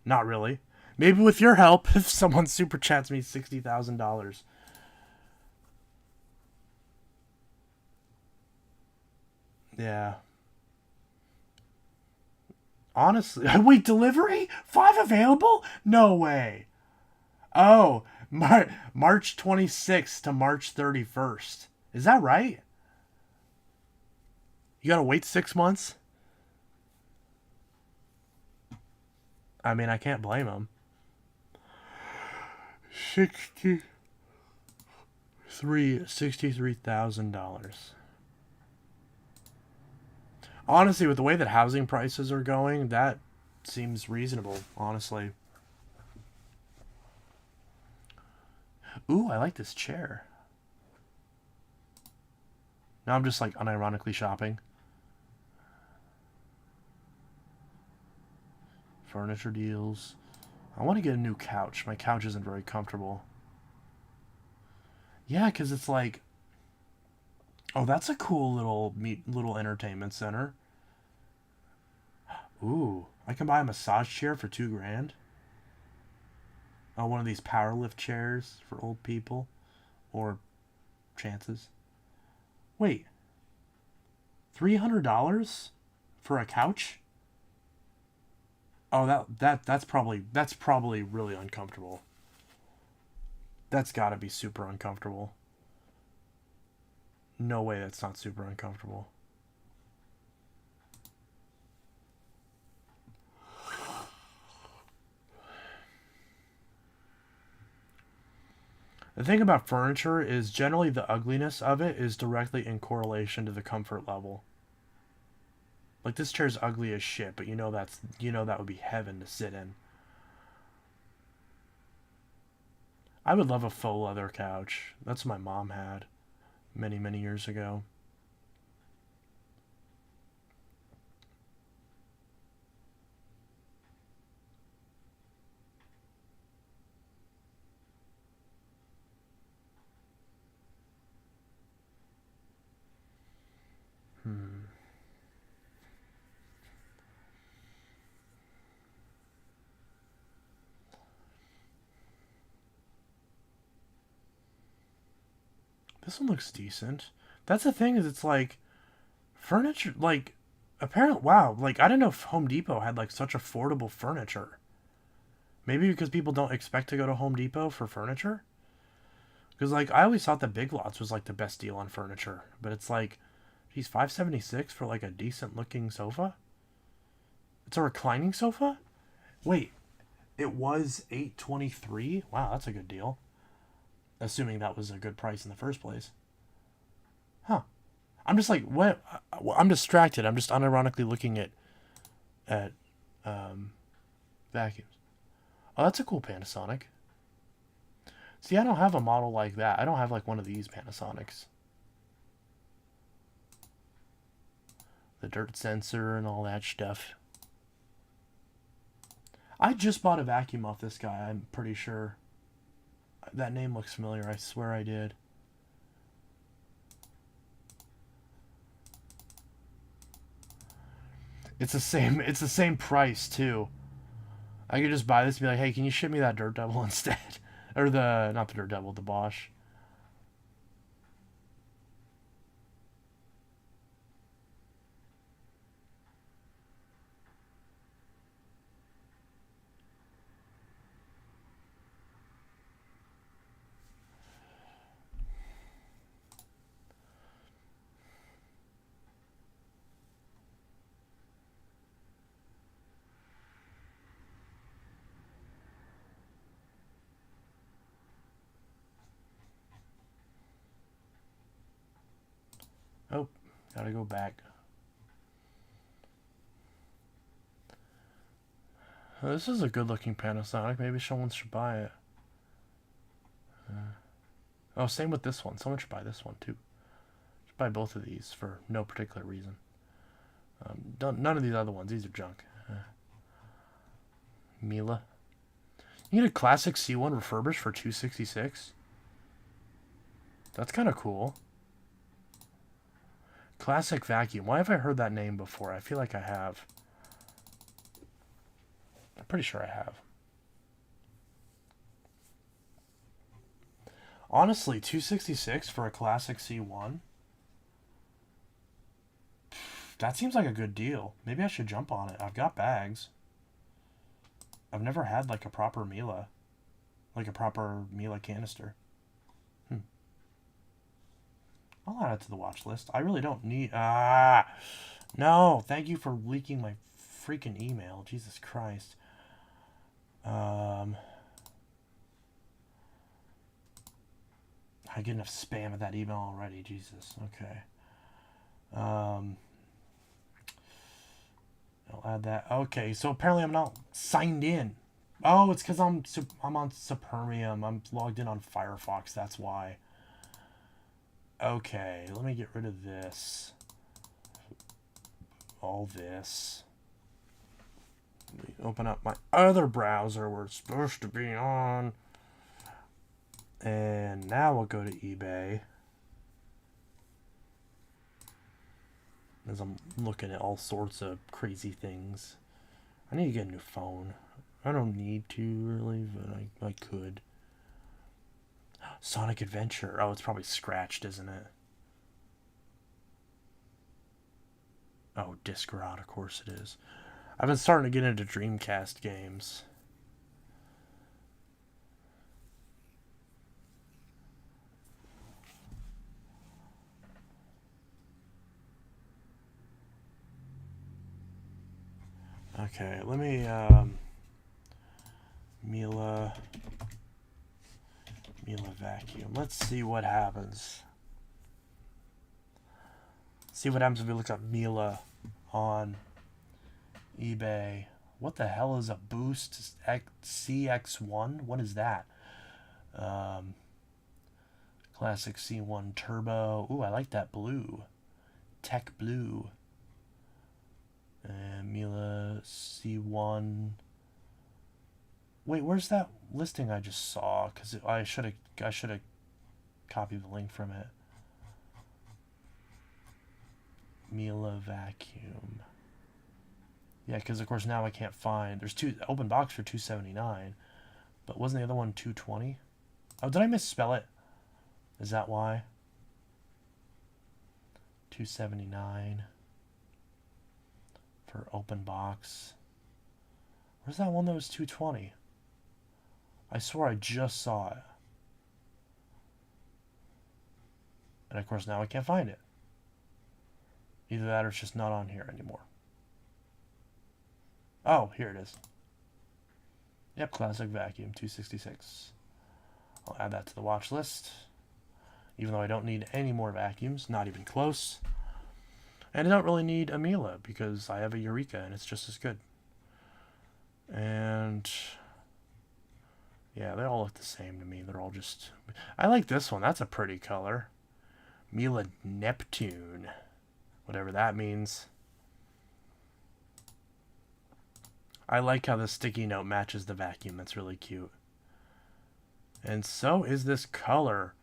Not really. Maybe with your help, if someone super chats me $60,000. Yeah. Honestly, wait, delivery? 5 available? No way. Oh, March 26th to March 31st. Is that right? You gotta wait 6 months? I mean, I can't blame them. $63,000. Honestly, with the way that housing prices are going, that seems reasonable, honestly. Ooh, I like this chair. Now I'm just like unironically shopping. Furniture deals. I want to get a new couch. My couch isn't very comfortable. Yeah, because it's like... Oh, that's a cool little entertainment center. Ooh, I can buy a massage chair for $2,000. Oh, one of these power lift chairs for old people. Or chances. Wait. $300 for a couch? Oh, that's probably really uncomfortable. That's got to be super uncomfortable. No way that's not super uncomfortable. The thing about furniture is generally the ugliness of it is directly in correlation to the comfort level. Like, this chair's ugly as shit, but that would be heaven to sit in. I would love a faux leather couch. That's what my mom had many, many years ago. This one looks decent. That's the thing, is it's like furniture, like, apparently, wow, like, I didn't know if Home Depot had like such affordable furniture. Maybe because people don't expect to go to Home Depot for furniture. Because, like, I always thought that Big Lots was like the best deal on furniture, but it's like, geez, $576 for like a decent looking sofa. It's a reclining sofa. Wait, it was $823. Wow, that's a good deal. Assuming that was a good price in the first place. Huh. I'm just like, what? I'm distracted. I'm just unironically looking at vacuums. Oh, that's a cool Panasonic. See, I don't have a model like that. I don't have like one of these Panasonics. The dirt sensor and all that stuff. I just bought a vacuum off this guy, I'm pretty sure. That name looks familiar. I swear I did. It's the same price too. I could just buy this and be like, hey, can you ship me that Dirt Devil instead? Or not the Dirt Devil, the Bosch. Oh, gotta go back. This is a good looking Panasonic. Maybe someone should buy it. Oh, same with this one. Someone should buy this one too. Should buy both of these for no particular reason. None of these other ones. These are junk. Miele. You get a classic C1 refurbished for $266. That's kind of cool. Classic vacuum. Why have I heard that name before? I feel like I have. I'm pretty sure I have. Honestly, $266 for a classic C1. That seems like a good deal. Maybe I should jump on it. I've got bags. I've never had like a proper Miele. Like a proper Miele canister. I'll add it to the watch list. I really don't need... No, thank you for leaking my freaking email. Jesus Christ. I get enough spam at that email already. Jesus. Okay. I'll add that. Okay, so apparently I'm not signed in. Oh, it's because I'm on Supermium. I'm logged in on Firefox. That's why. Okay, let me get rid of this. All this. Let me open up my other browser where it's supposed to be on. And now we'll go to eBay. As I'm looking at all sorts of crazy things. I need to get a new phone. I don't need to really, but I could. Sonic Adventure. Oh, it's probably scratched, isn't it? Oh, Discworld, of course it is. I've been starting to get into Dreamcast games. Okay, let me Miele vacuum. Let's see what happens. See what happens if we look up Miele on eBay. What the hell is a Boost CX1? What is that? Classic C1 Turbo. Ooh, I like that blue. Tech blue. And Miele C1. Wait, where's that listing I just saw? Because I should have copied the link from it. Miele vacuum. Yeah, because of course now I can't find. There's two open box for $279, but wasn't the other one $220? Oh, did I misspell it? Is that why? $279 for open box. Where's that one that was $220? I swore I just saw it. And of course now I can't find it. Either that or it's just not on here anymore. Oh, here it is. Yep, classic vacuum, $266. I'll add that to the watch list. Even though I don't need any more vacuums, not even close. And I don't really need a Miele because I have a Eureka and it's just as good. And yeah, they all look the same to me. They're all just... I like this one. That's a pretty color. Miele Neptune. Whatever that means. I like how the sticky note matches the vacuum. That's really cute. And so is this color.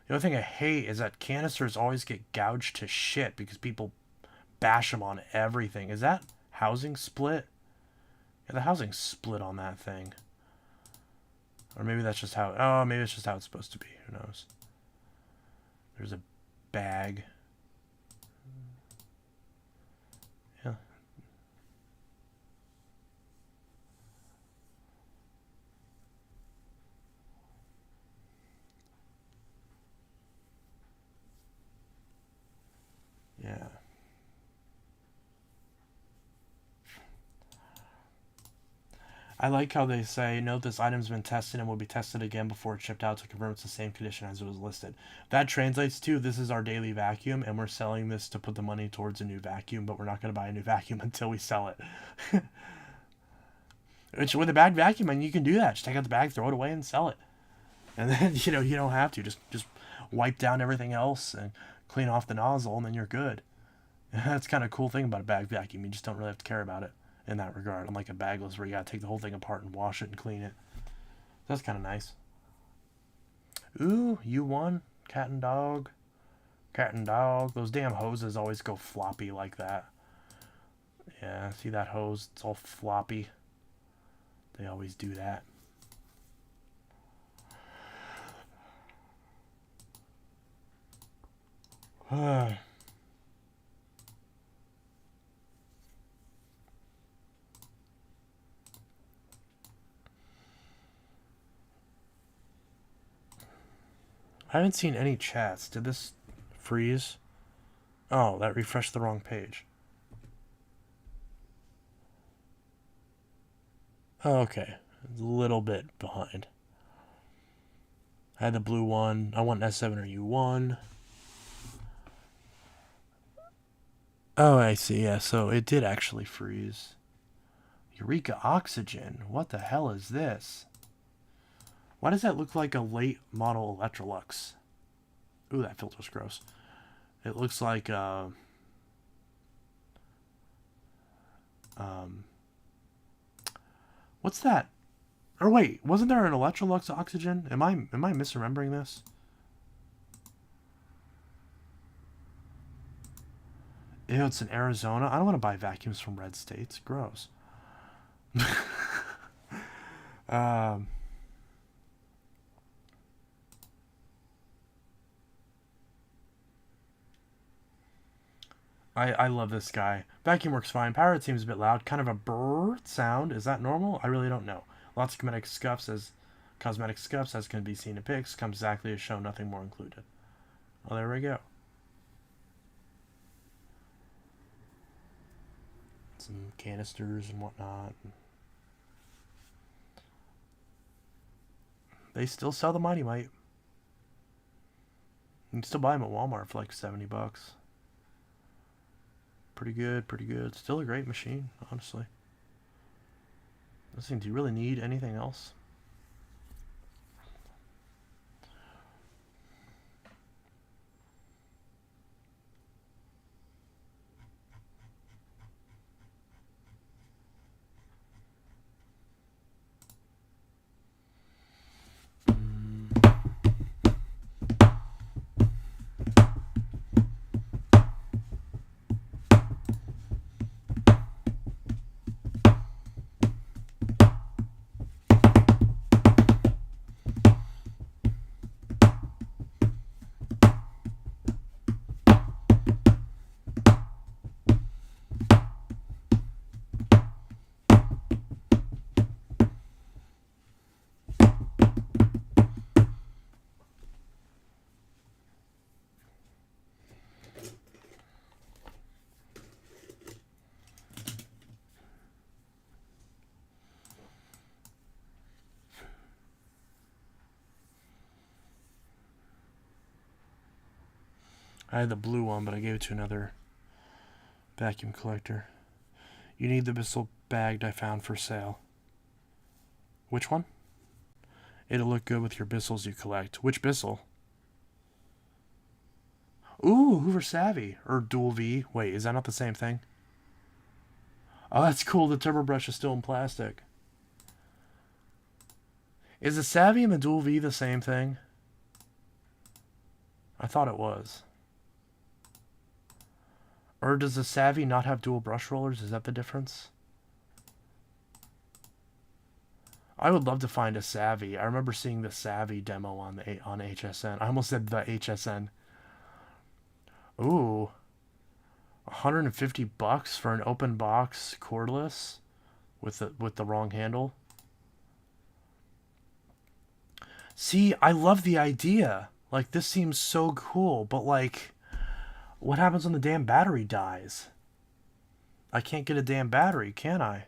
The other thing I hate is that canisters always get gouged to shit because people bash them on everything. Is that housing split? Yeah, the housing split on that thing. Or maybe that's just how... Oh, maybe it's just how it's supposed to be. Who knows? There's a bag. Yeah. Yeah. I like how they say, note this item's been tested and will be tested again before it's shipped out to confirm it's the same condition as it was listed. That translates to, this is our daily vacuum, and we're selling this to put the money towards a new vacuum, but we're not going to buy a new vacuum until we sell it. Which, with a bag vacuum, and you can do that. Just take out the bag, throw it away, and sell it. And then, you don't have to. Just wipe down everything else and clean off the nozzle, and then you're good. That's kind of a cool thing about a bag vacuum. You just don't really have to care about it in that regard. Unlike a bagless where you gotta take the whole thing apart and wash it and clean it. That's kind of nice. Ooh, you won. Cat and dog. Cat and dog. Those damn hoses always go floppy like that. Yeah, see that hose? It's all floppy. They always do that. I haven't seen any chats. Did this freeze? Oh, that refreshed the wrong page. Oh, okay. A little bit behind. I had the blue one. I want S7 or U1. Oh, I see. Yeah, so it did actually freeze. Eureka Oxygen. What the hell is this? Why does that look like a late model Electrolux? Ooh, that filter's gross. It looks like what's that? Or wait, wasn't there an Electrolux Oxygen? Am I misremembering this? Ew, it's in Arizona. I don't want to buy vacuums from red states. Gross. um I love this guy. Vacuum works fine. Power seems a bit loud. Kind of a brrr sound. Is that normal? I really don't know. Lots of cosmetic scuffs, as can be seen in pics. Comes exactly as shown. Nothing more included. Well, there we go. Some canisters and whatnot. They still sell the Mighty Might. You can still buy them at Walmart for like $70. Pretty good, pretty good. Still a great machine, honestly. Listen, do you really need anything else? I had the blue one, but I gave it to another vacuum collector. You need the Bissell bagged I found for sale. Which one? It'll look good with your Bissells you collect. Which Bissell? Ooh, Hoover Savvy. Or Dual V. Wait, is that not the same thing? Oh, that's cool. The turbo brush is still in plastic. Is the Savvy and the Dual V the same thing? I thought it was. Or does the Savvy not have dual brush rollers? Is that the difference? I would love to find a Savvy. I remember seeing the Savvy demo on HSN. I almost said the HSN. Ooh. $150 for an open box cordless with the wrong handle. See, I love the idea. Like, this seems so cool, but like, what happens when the damn battery dies? I can't get a damn battery, can I?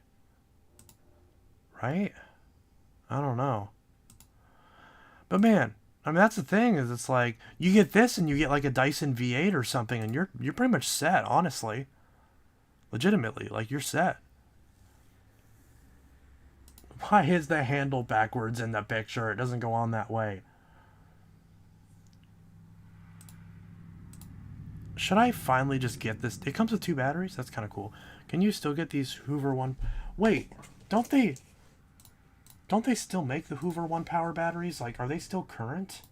right? I don't know. But man, I mean that's the thing is it's like you get this and you get like a Dyson V8 or something and you're pretty much set, honestly. Legitimately, like you're set. Why is the handle backwards in the picture? It doesn't go on that way. Should I finally just get this? It comes with 2 batteries? That's kind of cool. Can you still get these Hoover 1? Wait, don't they still make the Hoover 1 power batteries? Like, are they still current?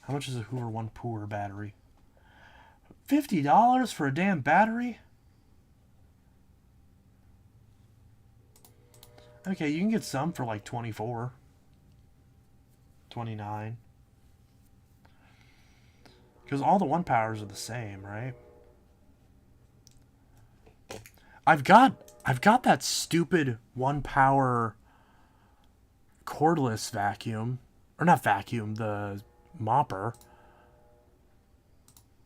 How much is a Hoover 1 power battery? $50 for a damn battery? Okay, you can get some for like 24, 29. Because all the 1 powers are the same, right? I've got that stupid 1 power cordless vacuum. Or not vacuum, the mopper.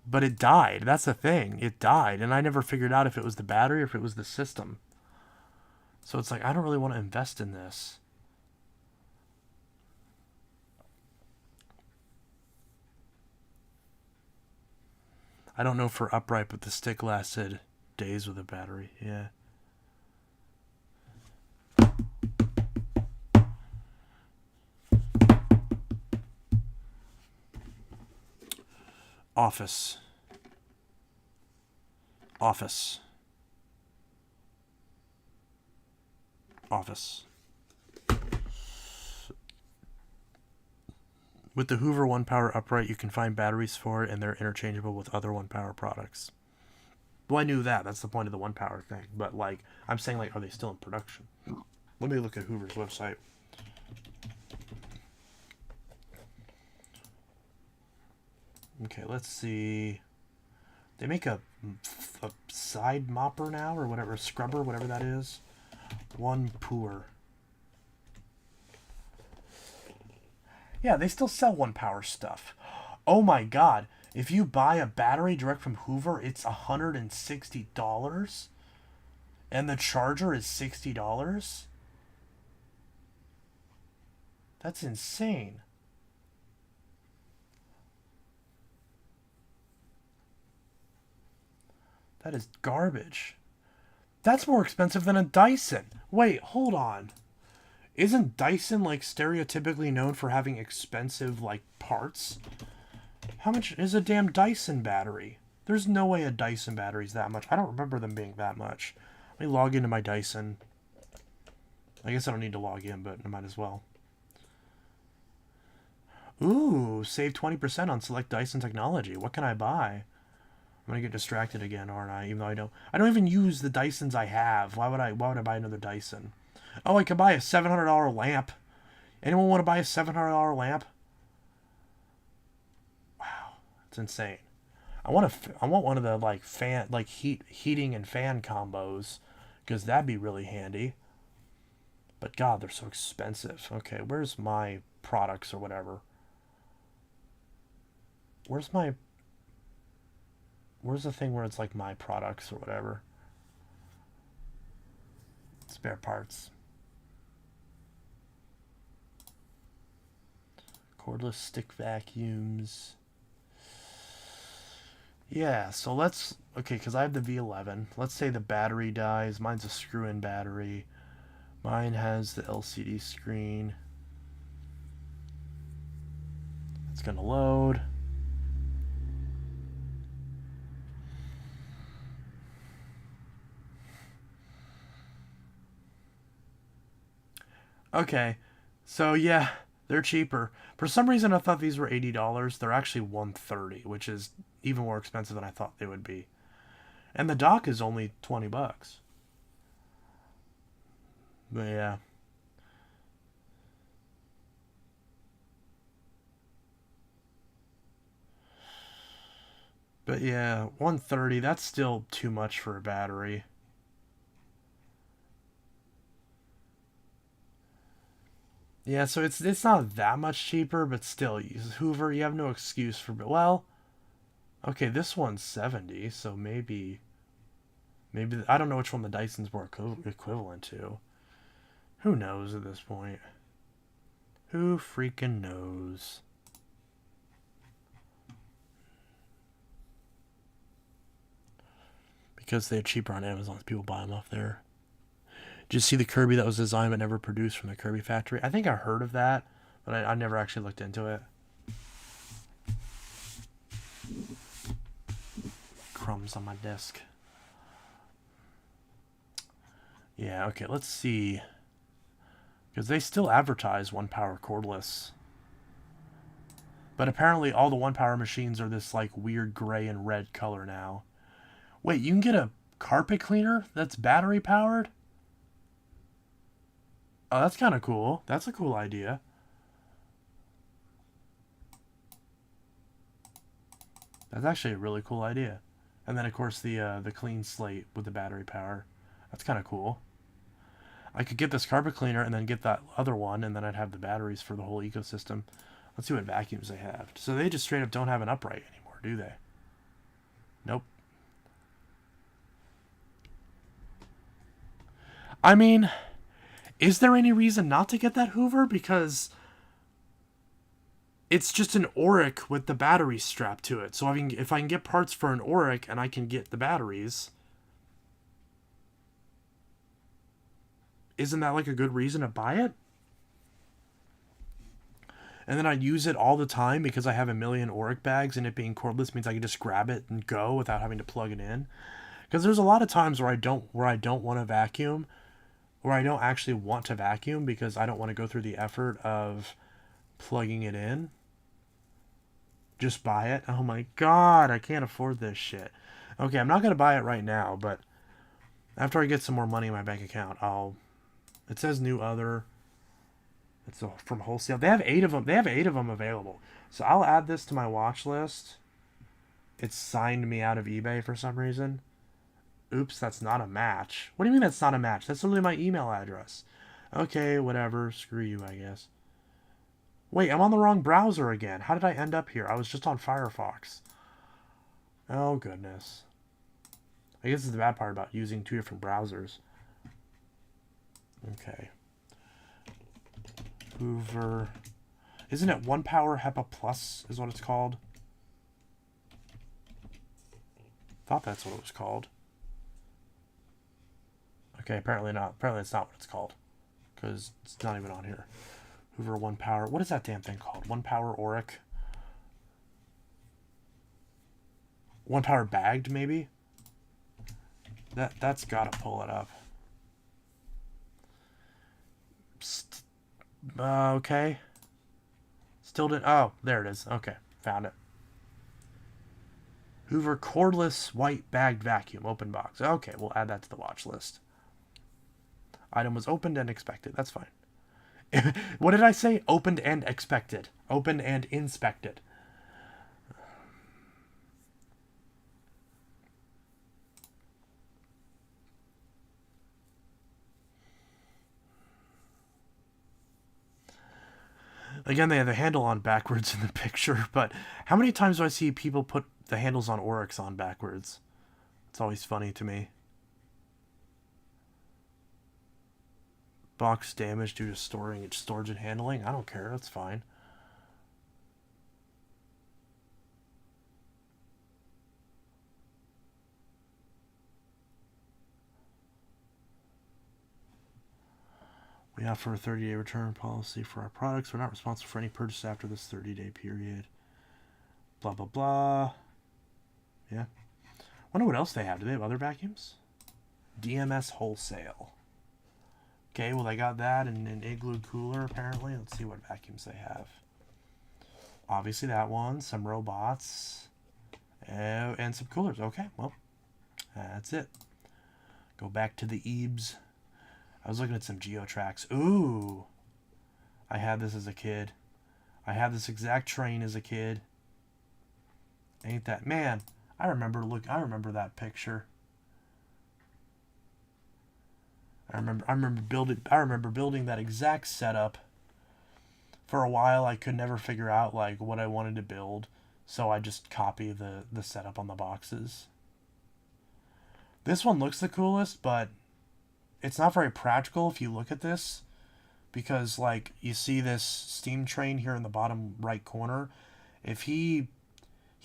But it died. That's the thing. It died. And I never figured out if it was the battery or if it was the system. So it's like, I don't really want to invest in this. I don't know for upright, but the stick lasted days with a battery. Yeah. Office. Office. Office. With the Hoover 1 power upright, you can find batteries for it, and they're interchangeable with other 1 power products. Well, I knew that. That's the point of the 1 power thing. But, like, I'm saying, like, are they still in production? Let me look at Hoover's website. Okay, let's see. They make a side mopper now, or whatever, scrubber, whatever that is. 1 poor. Yeah, they still sell 1 power stuff. Oh my god. If you buy a battery direct from Hoover, it's $160. And the charger is $60. That's insane. That is garbage. That's more expensive than a Dyson. Wait, hold on. Isn't Dyson like stereotypically known for having expensive like parts? How much is a damn Dyson battery? There's no way a Dyson battery's that much. I don't remember them being that much. Let me log into my Dyson. I guess I don't need to log in, but I might as well. Ooh, save 20% on select Dyson technology. What can I buy? I'm gonna get distracted again, aren't I? Even though I don't even use the Dysons I have. Why would I buy another Dyson? Oh, I could buy a $700 lamp. Anyone want to buy a $700 lamp? Wow, it's insane. I want one of the like heating and fan combos, because that'd be really handy. But God, they're so expensive. Okay, where's my products or whatever? Where's the thing where it's like my products or whatever? Spare parts. Cordless stick vacuums. Yeah, so let's... Okay, because I have the V11. Let's say the battery dies. Mine's a screw-in battery. Mine has the LCD screen. It's going to load. Okay, so yeah, they're cheaper. For some reason, I thought these were $80. They're actually $130, which is even more expensive than I thought they would be. And the dock is only $20. But yeah. But yeah, 130, that's still too much for a battery. Yeah, so it's not that much cheaper, but still, Hoover, you have no excuse for... Well, Okay, this one's 70, so maybe I don't know which one the Dyson's more equivalent to. Who knows at this point? Who freaking knows? Because they're cheaper on Amazon, people buy them off there. Did you see the Kirby that was designed but never produced from the Kirby factory? I think I heard of that, but I never actually looked into it. Crumbs on my desk. Yeah, okay, let's see. Because they still advertise 1-power cordless. But apparently all the 1-power machines are this like weird gray and red color now. Wait, you can get a carpet cleaner that's battery powered? Oh, that's kind of cool. That's a cool idea. That's actually a really cool idea. And then, of course, the clean slate with the battery power. That's kind of cool. I could get this carpet cleaner and then get that other one, and then I'd have the batteries for the whole ecosystem. Let's see what vacuums they have. So they just straight up don't have an upright anymore, do they? Nope. I mean, is there any reason not to get that Hoover? Because it's just an Oric with the battery strapped to it. So I mean, if I can get parts for an Oric and I can get the batteries, isn't that like a good reason to buy it? And then I'd use it all the time because I have a million Oric bags, and it being cordless means I can just grab it and go without having to plug it in. Because there's a lot of times where I don't want to vacuum, or I don't actually want to vacuum because I don't want to go through the effort of plugging it in. Just buy it. Oh my god, I can't afford this shit. Okay, I'm not going to buy it right now, but after I get some more money in my bank account, I'll... It says new other. It's from wholesale. They have 8 of them. They have 8 of them available. So I'll add this to my watch list. It's signed me out of eBay for some reason. Oops, that's not a match. What do you mean that's not a match? That's literally my email address. Okay, whatever. Screw you, I guess. Wait, I'm on the wrong browser again. How did I end up here? I was just on Firefox. Oh, goodness. I guess this is the bad part about using 2 different browsers. Okay. Hoover. Isn't it 1-power HEPA Plus is what it's called? Thought that's what it was called. Okay, apparently not. Apparently it's not what it's called. Because it's not even on here. Hoover 1-power. What is that damn thing called? 1-power Oric? 1-power bagged, maybe? That's gotta pull it up. Okay. Still didn't... Oh, there it is. Okay, found it. Hoover cordless white bagged vacuum. Open box. Okay, we'll add that to the watch list. Item was opened and expected. That's fine. What did I say? Opened and expected. Opened and inspected. Again, they have the handle on backwards in the picture, but how many times do I see people put the handles on Oryx on backwards? It's always funny to me. Box damage due to storage and handling. I don't care. That's fine. We offer a 30-day return policy for our products. We're not responsible for any purchase after this 30-day period. Blah, blah, blah. Yeah. Wonder what else they have. Do they have other vacuums? DMS Wholesale. Okay, well, they got that in an Igloo cooler, apparently. Let's see what vacuums they have. Obviously that one. Some robots. And some coolers. Okay, well, that's it. Go back to the Eebs. I was looking at some GeoTracks. Ooh. I had this as a kid. I had this exact train as a kid. Ain't that... Man, I remember that picture. I remember building that exact setup. For a while I could never figure out like what I wanted to build. So I just copy the setup on the boxes. This one looks the coolest, but it's not very practical if you look at this, because like you see this steam train here in the bottom right corner. If he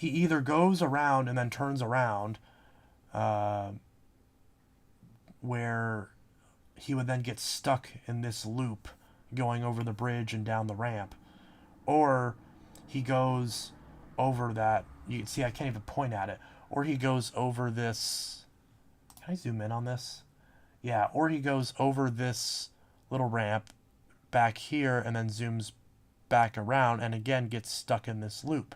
either goes around and then turns around, where he would then get stuck in this loop going over the bridge and down the ramp, or he goes over that, you see I can't even point at it, or he goes over this, can I zoom in on this? Yeah, or he goes over this little ramp back here and then zooms back around and again gets stuck in this loop.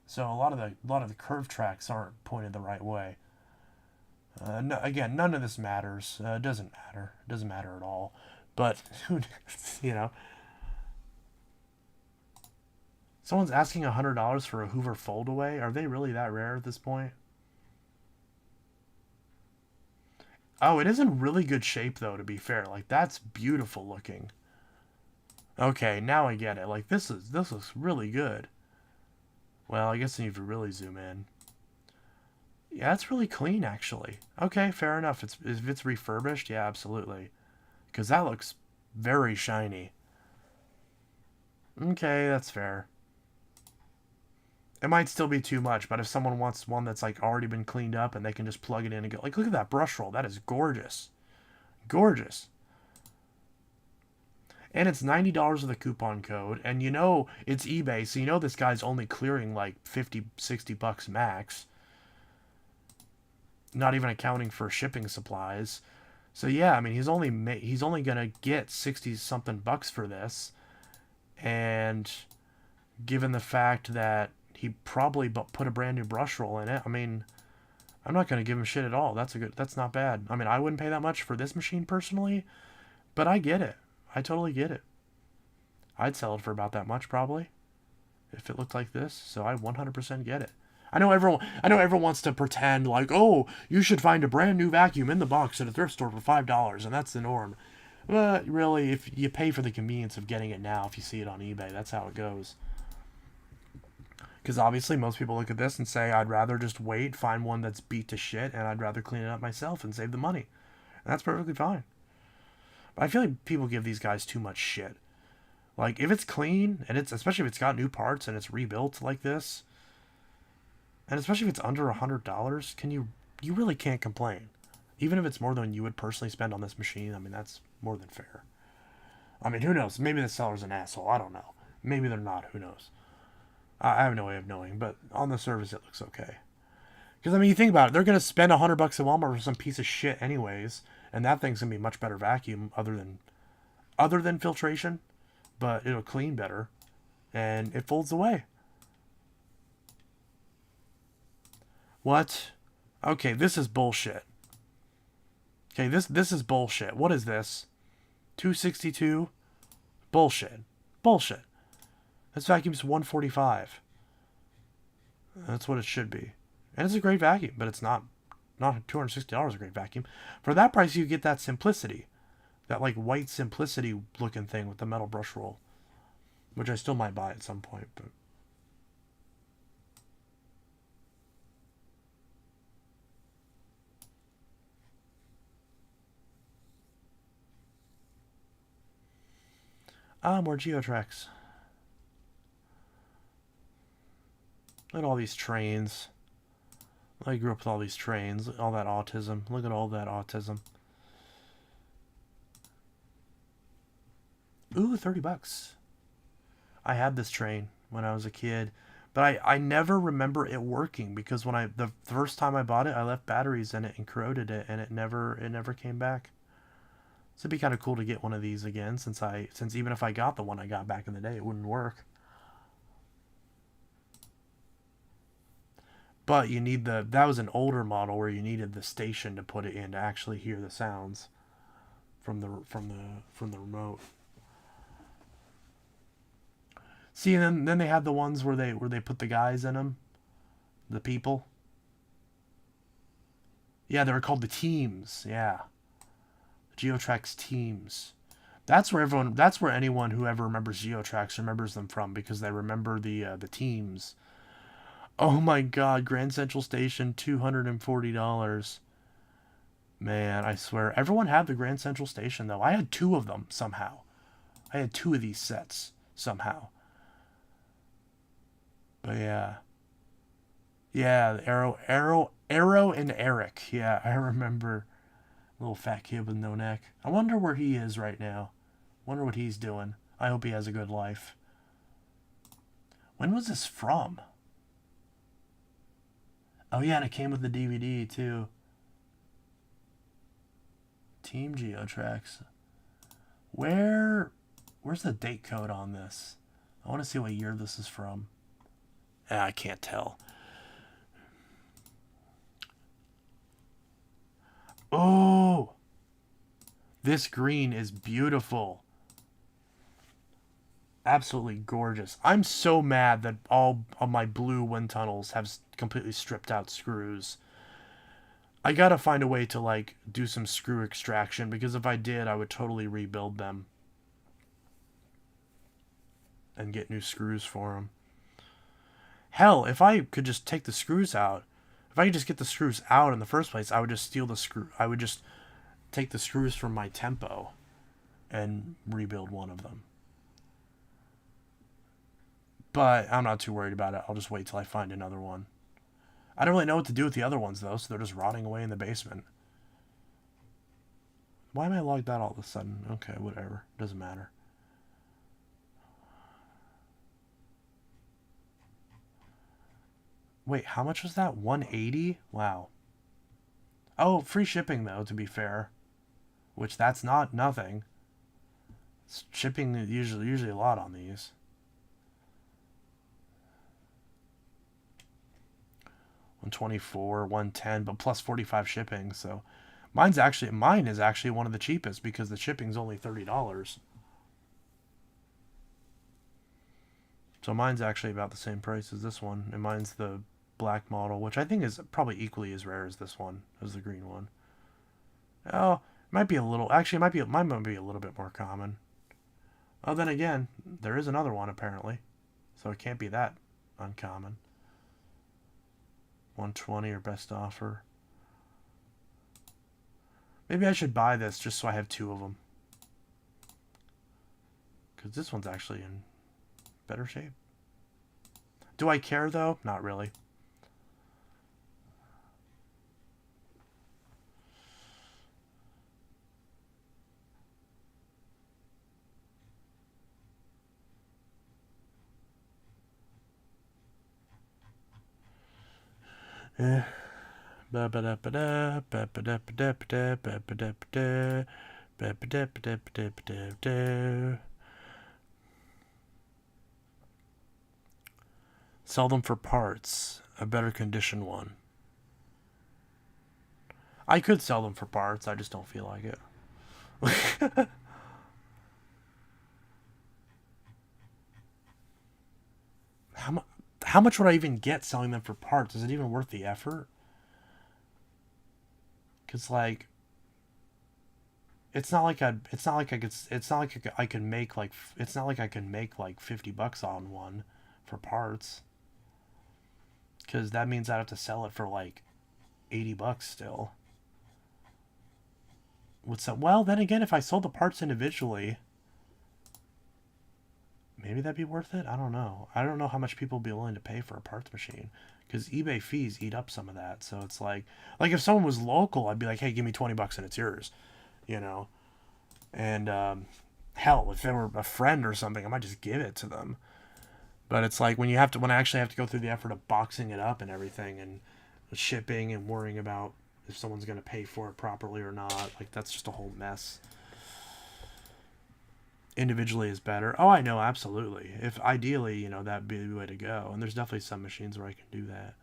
So a lot of the curve tracks aren't pointed the right way. No, again, none of this matters. It doesn't matter. It doesn't matter at all. But you know, someone's asking $100 for a Hoover foldaway. Are they really that rare at this point? Oh, it is in really good shape though. To be fair, like that's beautiful looking. Okay, now I get it. Like this looks really good. Well, I guess I need to really zoom in. Yeah, it's really clean actually. Okay, fair enough. If it's refurbished, yeah, absolutely. Because that looks very shiny. Okay, that's fair. It might still be too much, but if someone wants one that's like already been cleaned up and they can just plug it in and go, like, look at that brush roll. That is gorgeous. Gorgeous. And it's $90 with a coupon code. And you know it's eBay, so you know this guy's only clearing like 50, 60 bucks max. Not even accounting for shipping supplies. So yeah, I mean he's only gonna get 60 something bucks for this. And given the fact that he probably put a brand new brush roll in it, I mean, I'm not gonna give him shit at all. That's not bad. I mean, I wouldn't pay that much for this machine personally, but I get it. I totally get it. I'd sell it for about that much probably, if it looked like this. So I 100% get it. I know everyone wants to pretend like, oh, you should find a brand new vacuum in the box at a thrift store for $5, and that's the norm. But really, if you pay for the convenience of getting it now, if you see it on eBay, that's how it goes. Because obviously, most people look at this and say, I'd rather just wait, find one that's beat to shit, and I'd rather clean it up myself and save the money. And that's perfectly fine. But I feel like people give these guys too much shit. Like, if it's clean, and especially if it's got new parts and it's rebuilt like this, and especially if it's under $100, you really can't complain. Even if it's more than you would personally spend on this machine, I mean, that's more than fair. I mean, who knows? Maybe the seller's an asshole. I don't know. Maybe they're not. Who knows? I have no way of knowing, but on the surface, it looks okay. Because, I mean, you think about it. They're going to spend $100 at Walmart for some piece of shit anyways, and that thing's going to be a much better vacuum other than filtration, but it'll clean better, and it folds away. What? Okay, this is bullshit. Okay, this is bullshit. What is this? 262? Bullshit. Bullshit. This vacuum's $145. That's what it should be. And it's a great vacuum, but it's not $260 a great vacuum. For that price, you get that simplicity. That like white simplicity looking thing with the metal brush roll. Which I still might buy at some point, but more Geotreks. Look at all these trains. I grew up with all these trains. All that autism. Look at all that autism. Ooh, $30. I had this train when I was a kid, but I never remember it working because the first time I bought it, I left batteries in it and corroded it, and it never came back. So it'd be kind of cool to get one of these again, since even if I got the one I got back in the day, it wouldn't work. But that was an older model where you needed the station to put it in to actually hear the sounds from the remote. See, and then they had the ones where they put the guys in them, the people. Yeah, they were called the teams. Yeah, Geotrax teams. That's where anyone who ever remembers Geotrax remembers them from, because they remember the teams. Oh my god, Grand Central Station, $240. Man, I swear. Everyone had the Grand Central Station, though. I had two of them, somehow. I had two of these sets, somehow. But yeah. Yeah, Arrow and Eric. Yeah, I remember. Little fat kid with no neck. I wonder where he is right now. Wonder what he's doing. I hope he has a good life. When was this from? Oh yeah, and it came with the DVD too. Team Geotracks. Where's the date code on this? I want to see what year this is from. I can't tell. Oh, this green is beautiful. Absolutely gorgeous. I'm so mad that all of my blue wind tunnels have completely stripped out screws. I gotta find a way to like do some screw extraction, because if I did, I would totally rebuild them and get new screws for them. Hell, if I could just take the screws out, if I could just get the screws out in the first place, I would just steal the screw. I would just take the screws from my Tempo and rebuild one of them. But I'm not too worried about it. I'll just wait till I find another one. I don't really know what to do with the other ones, though, so they're just rotting away in the basement. Why am I logged out all of a sudden? Okay, whatever. Doesn't matter. Wait, how much was that? 180? Wow. Oh, free shipping, though, to be fair. Which, that's not nothing. Shipping is usually a lot on these. 124, 110, but plus 45 shipping. So mine is actually one of the cheapest because the shipping's only $30. So mine's actually about the same price as this one, and mine's the black model, which I think is probably equally as rare as this one, as the green one. Oh, it might be a little. Actually, mine might be a little bit more common. Oh, then again, there is another one apparently, so it can't be that uncommon. 120 or best offer. Maybe I should buy this just so I have two of them. Because this one's actually in better shape. Do I care though? Not really. Eh. Sell them for parts. A better condition one. I could sell them for parts. I just don't feel like it. How much would I even get selling them for parts? Is it even worth the effort? Because like, it's not like I could make like it's not like I could make like $50 on one for parts. Because that means I'd have to sell it for like $80 still. Well, then again, if I sold the parts individually, maybe that'd be worth it. I don't know. I don't know how much people would be willing to pay for a parts machine, because eBay fees eat up some of that. So it's like if someone was local, I'd be like, hey, give me $20 and it's yours, you know. And hell, if they were a friend or something, I might just give it to them. But it's like when I actually have to go through the effort of boxing it up and everything, and shipping and worrying about if someone's going to pay for it properly or not. Like, that's just a whole mess. Individually is better. Oh, I know, absolutely. If ideally, that'd be the way to go. And there's definitely some machines where I can do that.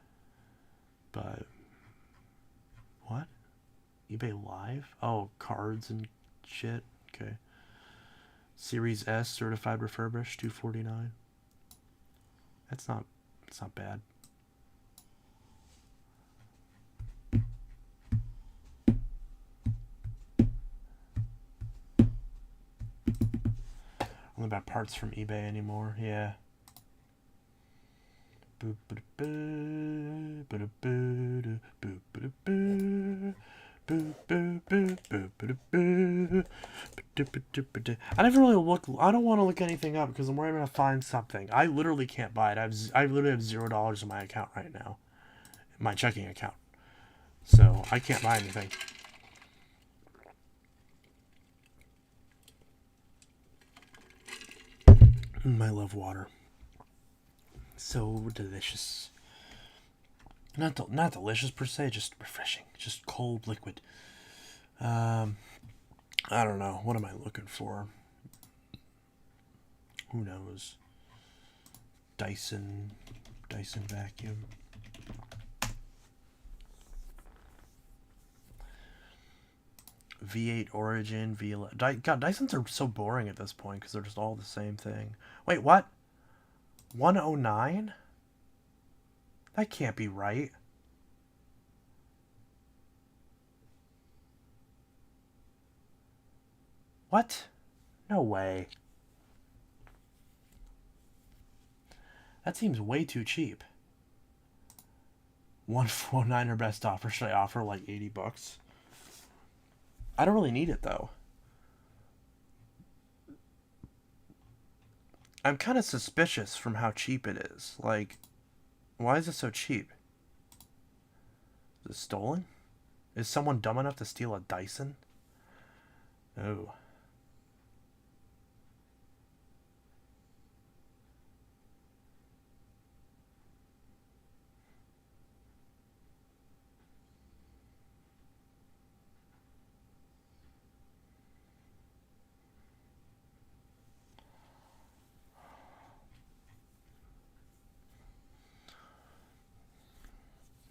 But what? eBay Live? Oh, cards and shit. Okay. Series S certified refurbished, $249. It's not bad. I don't buy parts from eBay anymore. Yeah. I never really look. I don't want to look anything up because I'm worried I'm gonna find something. I literally can't buy it. I literally have $0 in my account right now, my checking account. So I can't buy anything. I love water. So delicious. Not delicious per se, just refreshing. Just cold liquid. I don't know. What am I looking for? Who knows? Dyson vacuum. V8 Origin, V11. God, Dysons are so boring at this point because they're just all the same thing. Wait, what? 109? That can't be right. What? No way. That seems way too cheap. 149 or best offer. Should I offer like $80? I don't really need it though. I'm kind of suspicious from how cheap it is. Like, why is it so cheap? Is it stolen? Is someone dumb enough to steal a Dyson? Oh.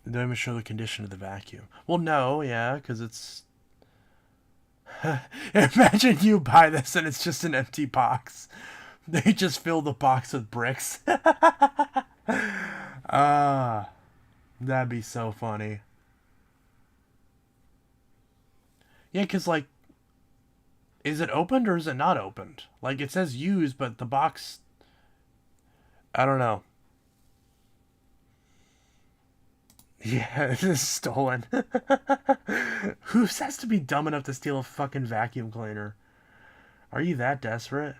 They don't even show the condition of the vacuum. Well, no, yeah, because it's... Imagine you buy this and it's just an empty box. They just fill the box with bricks. That'd be so funny. Yeah, because, like, is it opened or is it not opened? Like, it says used, but the box... I don't know. Yeah, this is stolen. Who has to be dumb enough to steal a fucking vacuum cleaner? Are you that desperate?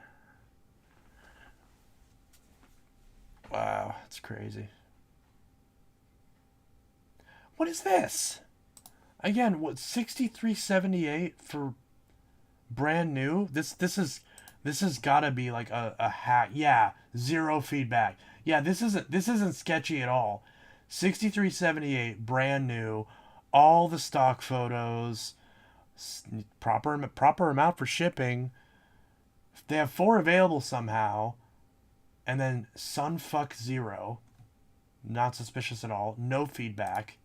Wow, that's crazy. What is this? Again, what, 63.78 for brand new? This has gotta be like a hack. Yeah, zero feedback. Yeah, this isn't sketchy at all. 63.78 brand new, all the stock photos, proper amount for shipping. They have 4 available somehow, and then Sunfuck 0, not suspicious at all, no feedback.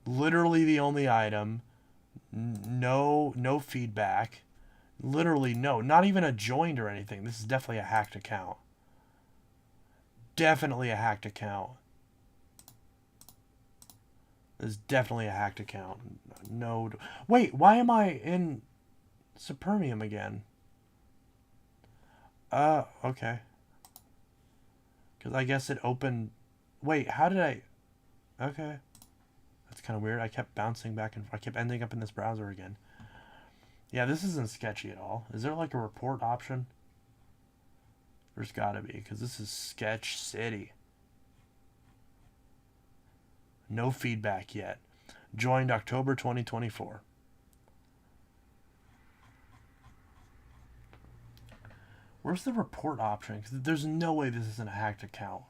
Literally the only item, no feedback. Literally no, not even a joined or anything. This is definitely a hacked account. Definitely a hacked account. This is definitely a hacked account. No. Wait, why am I in Supermium again? Okay. Because I guess it opened... Wait, how did I... Okay. That's kind of weird. I kept bouncing back and I kept ending up in this browser again. Yeah, this isn't sketchy at all. Is there like a report option? There's gotta be, because this is Sketch City. No feedback yet. Joined October 2024. Where's the report option? Because there's no way this isn't a hacked account.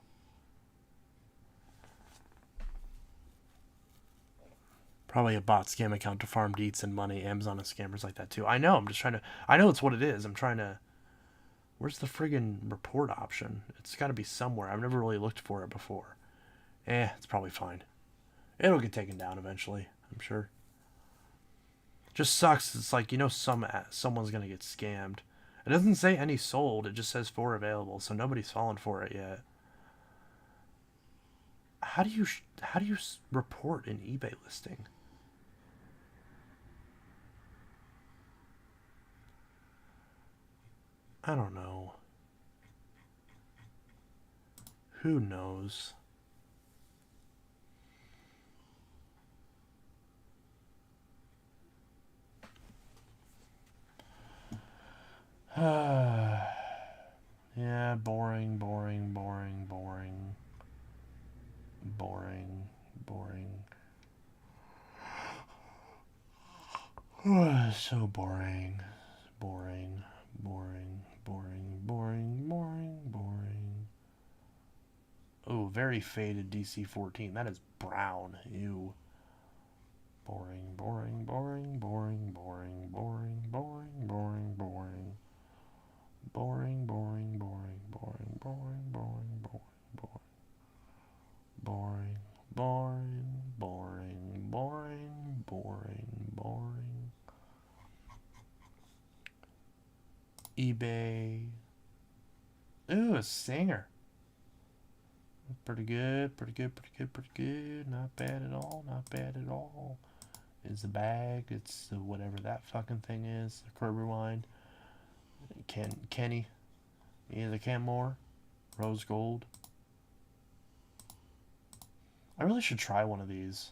Probably a bot scam account to farm deets and money. Amazon and scammers like that too. I know. I'm just trying to... I know it's what it is. I'm trying to... Where's the friggin' report option? It's got to be somewhere. I've never really looked for it before. It's probably fine. It'll get taken down eventually, I'm sure. Just sucks. It's like, you know, someone's going to get scammed. It doesn't say any sold. It just says 4 available, so nobody's fallen for it yet. How do you report an eBay listing? I don't know. Who knows? Yeah, boring, boring, boring, boring. Boring, boring. So boring. Boring, boring, boring, boring, boring, boring. Oh, very faded DC-14. That is brown. Ew. Boring, boring, boring, boring, boring, boring, boring, boring, boring. Boring, boring, boring, boring, boring, boring, boring, boring. Boring, boring, boring, boring, boring. eBay. Ooh, a singer. Pretty good, pretty good, pretty good, pretty good. Not bad at all, not bad at all. It's a bag. It's whatever that fucking thing is. The Kroger wine. Kenny. Either Canmore. Rose Gold. I really should try one of these.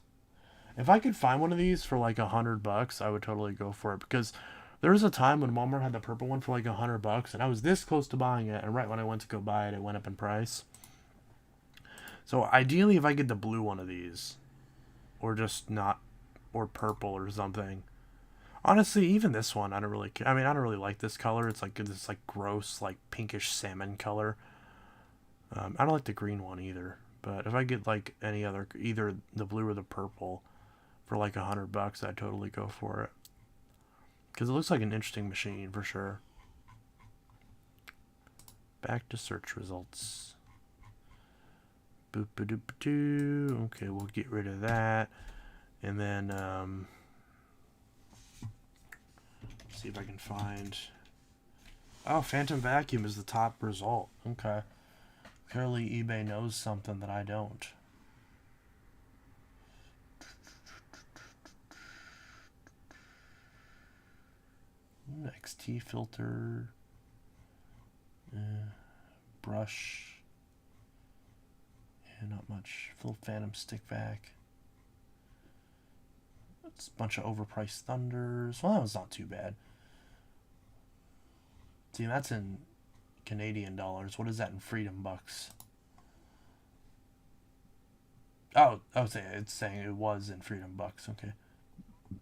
If I could find one of these for like $100, I would totally go for it, because there was a time when Walmart had the purple one for like $100, and I was this close to buying it, and right when I went to go buy it, it went up in price. So ideally, if I get the blue one of these, or just not, or purple or something. Honestly, even this one, I don't really care. I mean, I don't really like this color. It's like this like gross, like pinkish salmon color. I don't like the green one either. But if I get like any other, either the blue or the purple, for like $100, I'd totally go for it. Because it looks like an interesting machine for sure. Back to search results. Boop a doop doo. Okay, we'll get rid of that. And then, see if I can find. Oh, Phantom Vacuum is the top result. Okay. Clearly eBay knows something that I don't. XT filter. Brush. Yeah, not much. Full Phantom stick vac. It's a bunch of overpriced Thunders. Well, that was not too bad. See, that's in Canadian dollars. What is that in Freedom Bucks? Oh, it's saying it was in Freedom Bucks. Okay.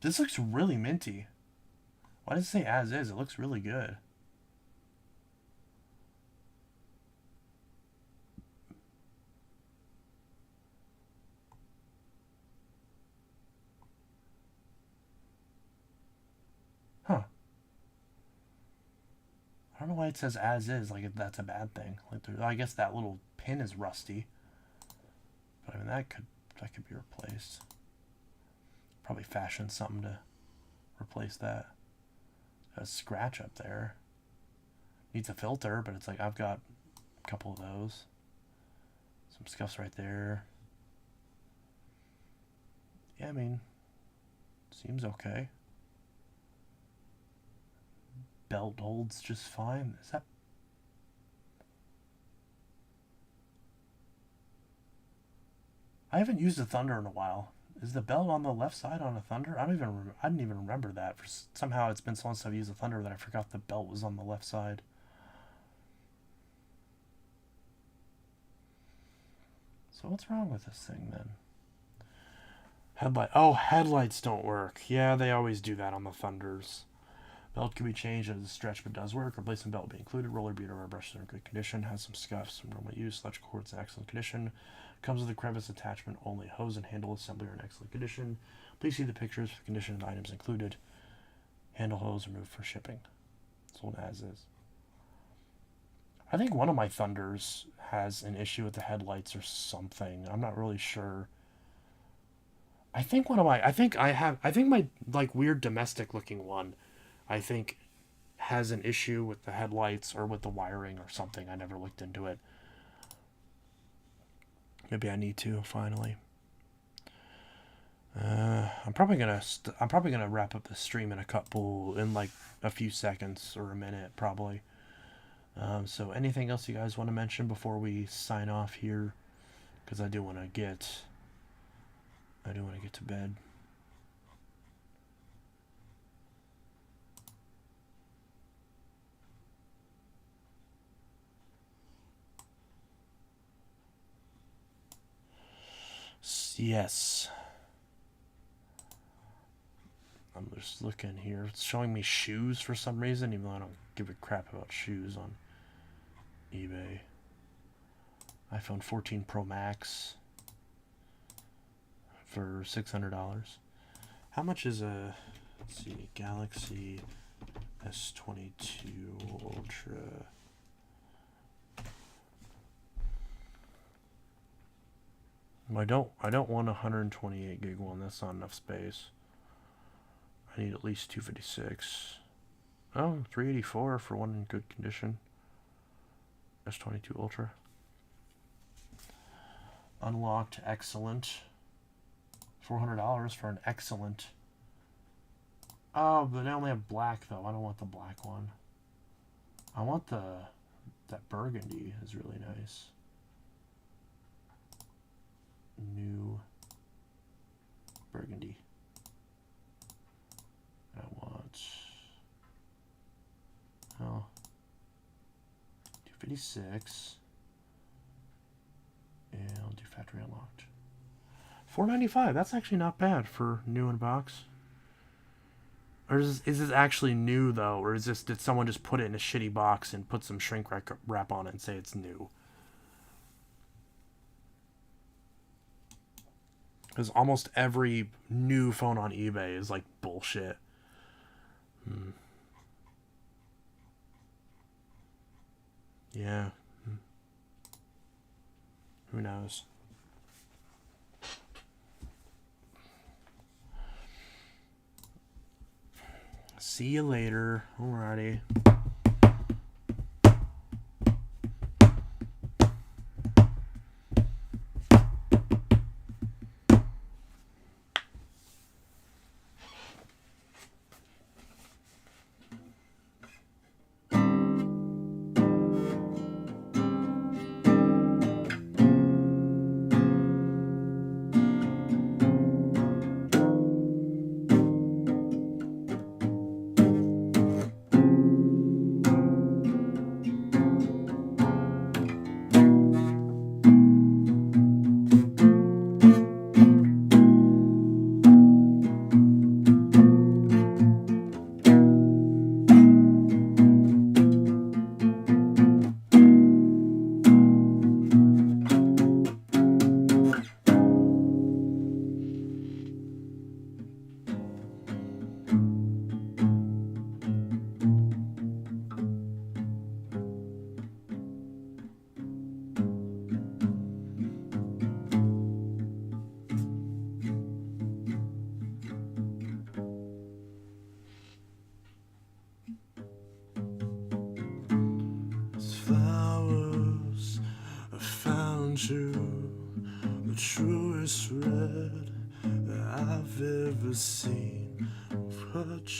This looks really minty. Why does it say as is? It looks really good. Huh. I don't know why it says as is, like that's a bad thing. Like, I guess that little pin is rusty. But I mean, that could be replaced. Probably fashion something to replace that. A scratch up there. Needs a filter, but it's like I've got a couple of those. Some scuffs right there. Yeah, I mean, seems okay. Belt holds just fine. Is that? I haven't used a Thunder in a while. Is the belt on the left side on a Thunder? I didn't even remember that. Somehow it's been so long since I've used a Thunder that I forgot the belt was on the left side. So what's wrong with this thing then? Headlights don't work. Yeah, they always do that on the Thunders. Belt can be changed as a stretch, but does work. Replacement belt will be included. Roller beater or brushes are in good condition. Has some scuffs from normal use. Electrical cords in excellent condition. Comes with a crevice attachment only. Hose and handle assembly are in excellent condition. Please see the pictures for condition and items included. Handle hose removed for shipping. Sold as is. I think one of my Thunders has an issue with the headlights or something. I'm not really sure. I think my like weird domestic looking one, I think, has an issue with the headlights or with the wiring or something. I never looked into it. Maybe I need to finally. I'm probably gonna wrap up the stream in like a few seconds or a minute probably. So anything else you guys want to mention before we sign off here? Because I do want to get to bed. Yes. I'm just looking here. It's showing me shoes for some reason, even though I don't give a crap about shoes on eBay. iPhone 14 Pro Max for $600. How much is a, let's see, Galaxy S22 Ultra? I don't want a 128 gig one. That's not enough space. I need at least 256. Oh, 384 for one in good condition. S22 Ultra. Unlocked, excellent. $400 for an excellent. Oh, but I only have black though. I don't want the black one. I want that burgundy is really nice. New burgundy. I want 256, and I'll do factory unlocked. $495. That's actually not bad for new in box. Or is this actually new though, or is this, did someone just put it in a shitty box and put some shrink wrap on it and say it's new? Because almost every new phone on eBay is like bullshit. Yeah. Who knows? See you later. Alrighty. Flowers, I found you, the truest red that I've ever seen. Put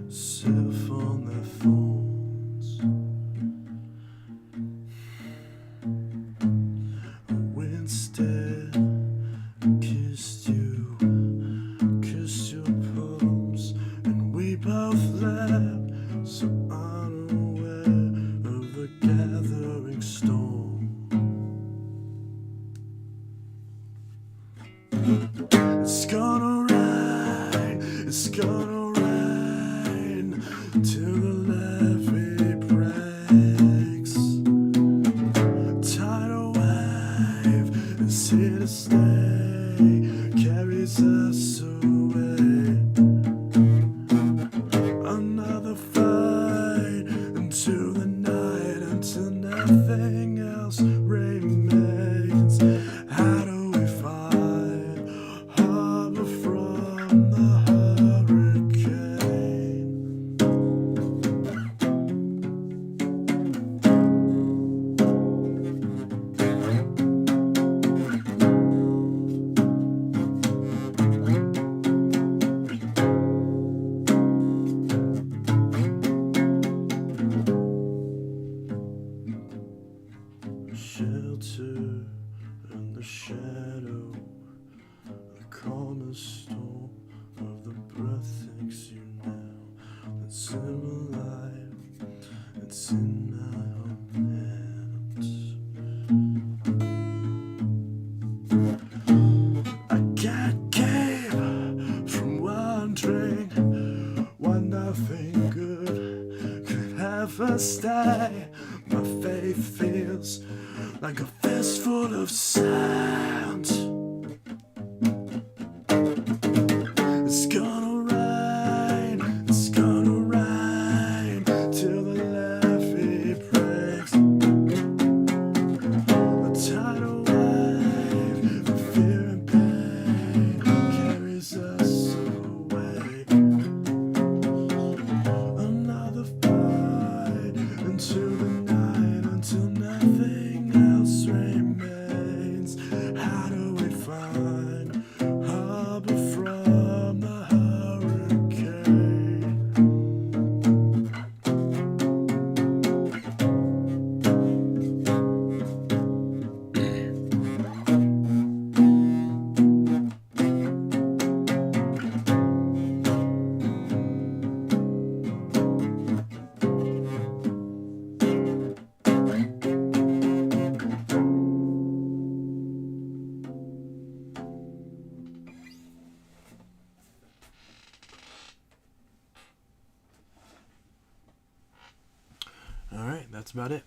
yourself on their phones. Winstead kissed your palms, and we both laughed, so unaware of the gathering storm. It's gonna rain, it's gonna rain till the levee breaks. Tidal wave is here to stay, carries us away. Another fight into the night until nothing else remains. How do we find harbor from the hurricane? storm of the breath takes you now. That's in my life, it's in my own hands. I can't keep from wondering why nothing good could ever stay. My faith feels like a fistful of sand. It's gonna rain till the levee breaks. A tidal wave of fear and pain carries us away. Another fight into the night until nothing else remains. How do we find harbor from the hurricane? All right, that's about it.